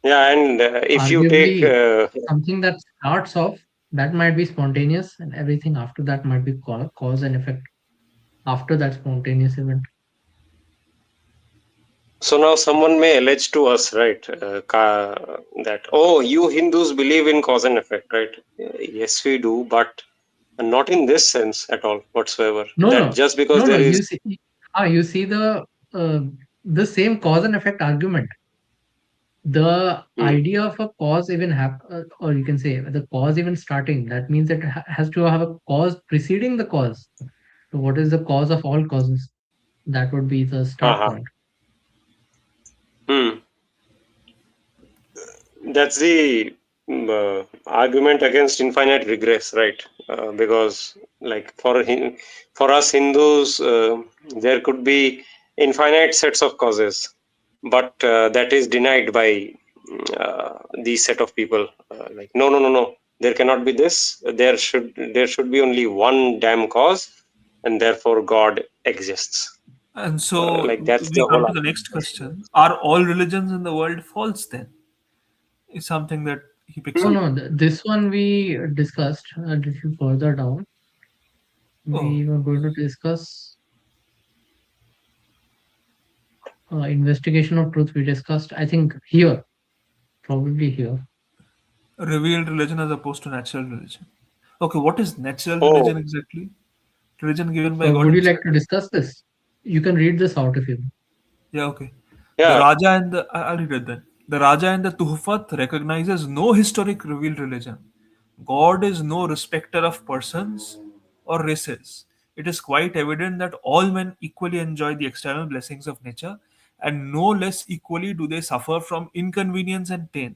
Yeah, and if you take Arguably, something that starts off, that might be spontaneous, and everything after that might be cause and effect after that spontaneous event. so now someone may allege to us, right, that oh, you Hindus believe in cause and effect, right? Yes, we do, but not in this sense at all whatsoever. No, That no, just because no, no. there is. You see uh, the same cause and effect argument. The Hmm, idea of a cause even or you can say the cause even starting, that means it has to have a cause preceding the cause. So what is the cause of all causes? That would be the start uh-huh. point. Hmm. That's the argument against infinite regress, right? Because like for us Hindus, there could be infinite sets of causes, but that is denied by these set of people. Like no, no, no, no. There cannot be this. There should be only one damn cause, and therefore God exists. And so Like that's we the come whole to the next argument. question: are all religions in the world false then? Is something that he picks No, up. no, this one we discussed a little further down. Oh, We were going to discuss investigation of truth. We discussed, I think, here, probably here. revealed religion as opposed to natural religion. Okay, what is natural religion Oh, exactly? Religion given by God Would you like Himself. to discuss this? You can read this out if you. Yeah, okay. The yeah. Raja and the I'll read it then. The Raja and the Tuhfat recognizes no historic revealed religion. God is no respecter of persons or races. It is quite evident that all men equally enjoy the external blessings of nature, and no less equally do they suffer from inconvenience and pain.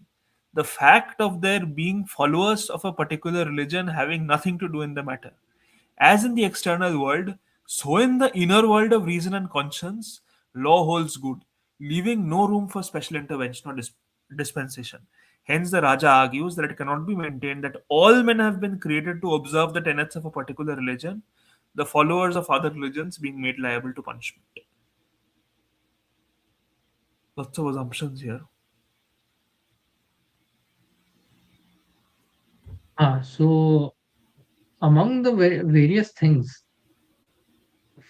The fact of their being followers of a particular religion having nothing to do in the matter. As in the external world, so in the inner world of reason and conscience, law holds good, leaving no room for special intervention or dispensation. Hence, the Raja argues that it cannot be maintained that all men have been created to observe the tenets of a particular religion, the followers of other religions being made liable to punishment. Lots of assumptions here. So among the various things,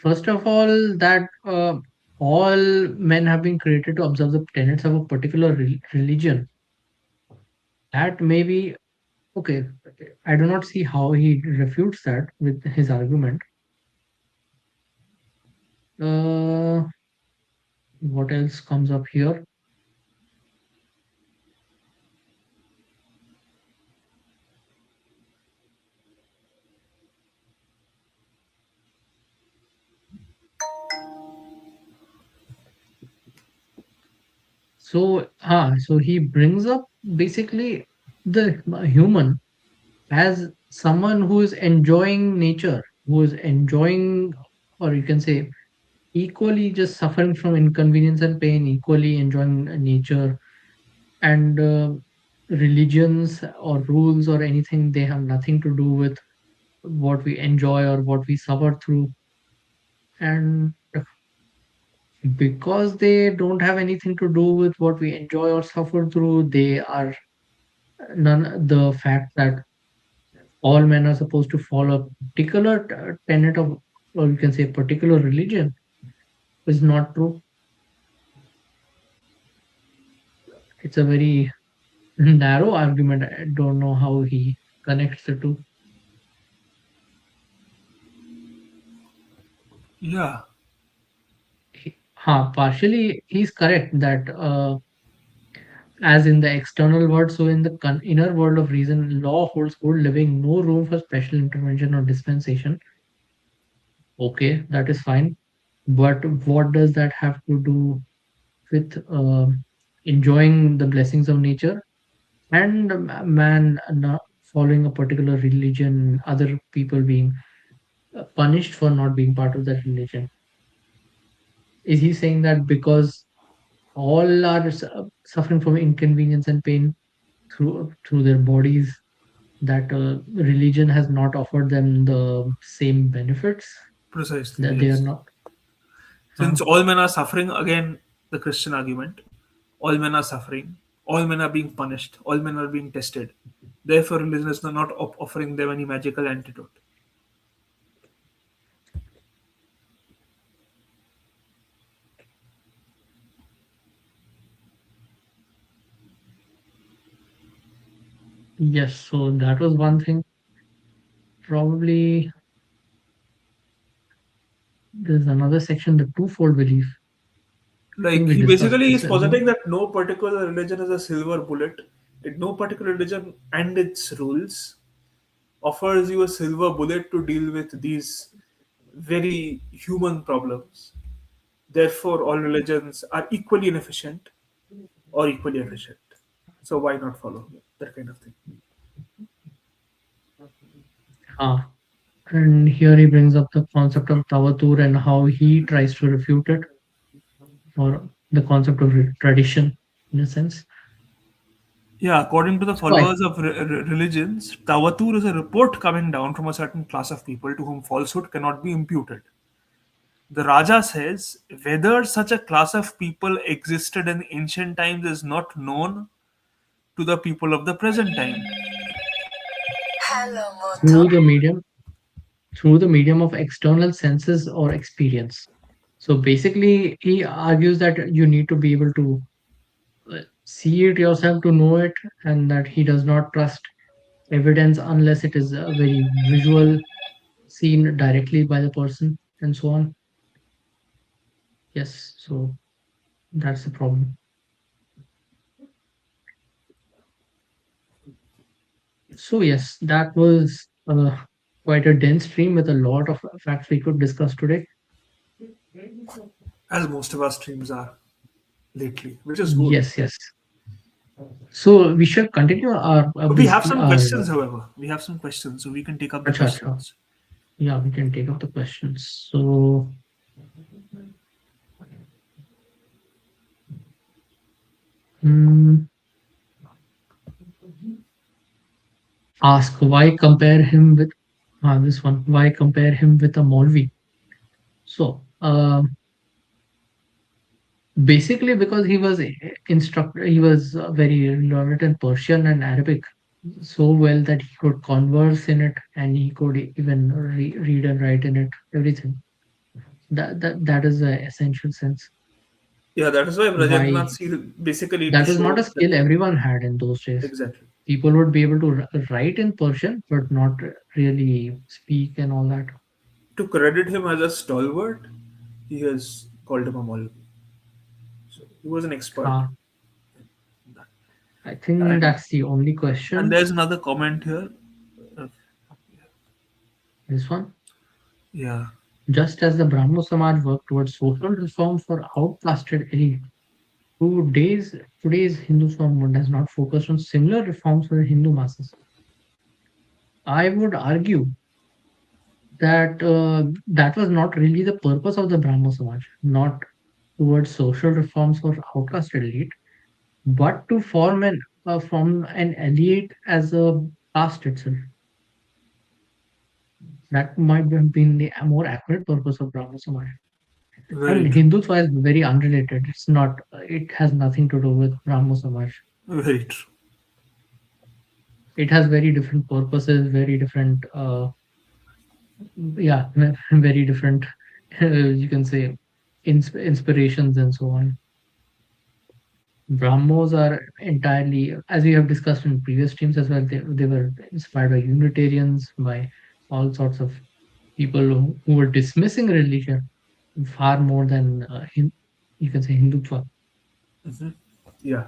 first of all, that all men have been created to observe the tenets of a particular religion. That may be okay. I do not see how he refutes that with his argument. Uh, what else comes up here? So he brings up basically the human as someone who is enjoying nature, who is enjoying, or you can say, equally just suffering from inconvenience and pain, equally enjoying nature, and religions or rules or anything, they have nothing to do with what we enjoy or what we suffer through. And because they don't have anything to do with what we enjoy or suffer through, they are none the fact that all men are supposed to follow a particular tenet of, or you can say, particular religion is not true. It's a very narrow argument. I don't know how he connects the two. Yeah, Partially he's correct that as in the external world, so in the inner world of reason, law holds good, leaving no room for special intervention or dispensation. Okay, that is fine. But what does that have to do with enjoying the blessings of nature and man not following a particular religion, other people being punished for not being part of that religion? Is he saying that because all are suffering from inconvenience and pain through their bodies, that religion has not offered them the same benefits, precisely. that they are Yes. not? Huh? Since all men are suffering, again, the Christian argument, all men are suffering, all men are being punished, all men are being tested. Therefore, religion is not offering them any magical antidote. Yes, so that was one thing. Probably there's another section, the twofold belief. I think Like, we he discussed basically this is as well. positing that no particular religion is a silver bullet. No particular religion and its rules offers you a silver bullet to deal with these very human problems. Therefore, all religions are equally inefficient or equally efficient. So why not follow that kind of thing? Ah, and here he brings up the concept of Tavatur and how he tries to refute it, or the concept of tradition, in a sense. Yeah, according to the So I, followers of religions, Tawatur is a report coming down from a certain class of people to whom falsehood cannot be imputed. The Raja says whether such a class of people existed in ancient times is not known to the people of the present time. through the medium through the medium of external senses or experience. So basically, he argues that you need to be able to see it yourself to know it, and that he does not trust evidence unless it is a very visual, seen directly by the person, and so on. Yes, so that's the problem. So yes, that was quite a dense stream with a lot of facts we could discuss today. As most of our streams are lately, which is good. Yes, yes. So we should continue our We have basically some our. questions, however. We have some questions, so we can take up the Acha, acha. questions. Yeah, we can take up the questions. So, mm, ask why compare him with this one? Why compare him with a Maulvi? So, basically because he was instructor, he was very learned in Persian and Arabic so well that he could converse in it, and he could even read and write in it. Everything. That is the essential sense. Yeah, that is why Rajendranath Why Seal basically to that was not a show that skill everyone had in those days. exactly. People would be able to write in Persian, but not really speak and all that. To credit him as a stalwart, he has called him a Maulvi. So he was an expert. Ah, I think And that's the only and question. there's another comment here. Uh, This one. yeah, Just as the Brahmo Samaj worked towards social reform for outcasted elite, today's Hindu movement has not focused on similar reforms for the Hindu masses. I would argue that that was not really the purpose of the Brahmo Samaj, not towards social reforms for outcasted elite, but to form an elite as a caste itself. That might have been the more accurate purpose of Brahmo Samaj. very And true. Hindutva is very unrelated. It's not. It has nothing to do with Brahmo Samaj. Very true. It has very different purposes, very different. Yeah, very different. You can say inspirations and so on. Brahmos are entirely, as we have discussed in previous streams as well, they were inspired by Unitarians, by all sorts of people who were dismissing religion far more than you can say Hindutva. Yeah,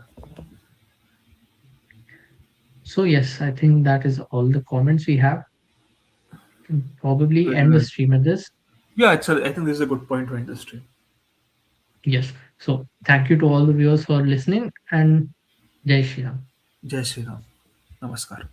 So yes, I think that is all the comments we have. Probably very end the well. stream at this. Yeah, I think this is a good point to end the stream. Yes. So thank you to all the viewers for listening and Jai Shri Ram. Jai Shri Ram. Namaskar.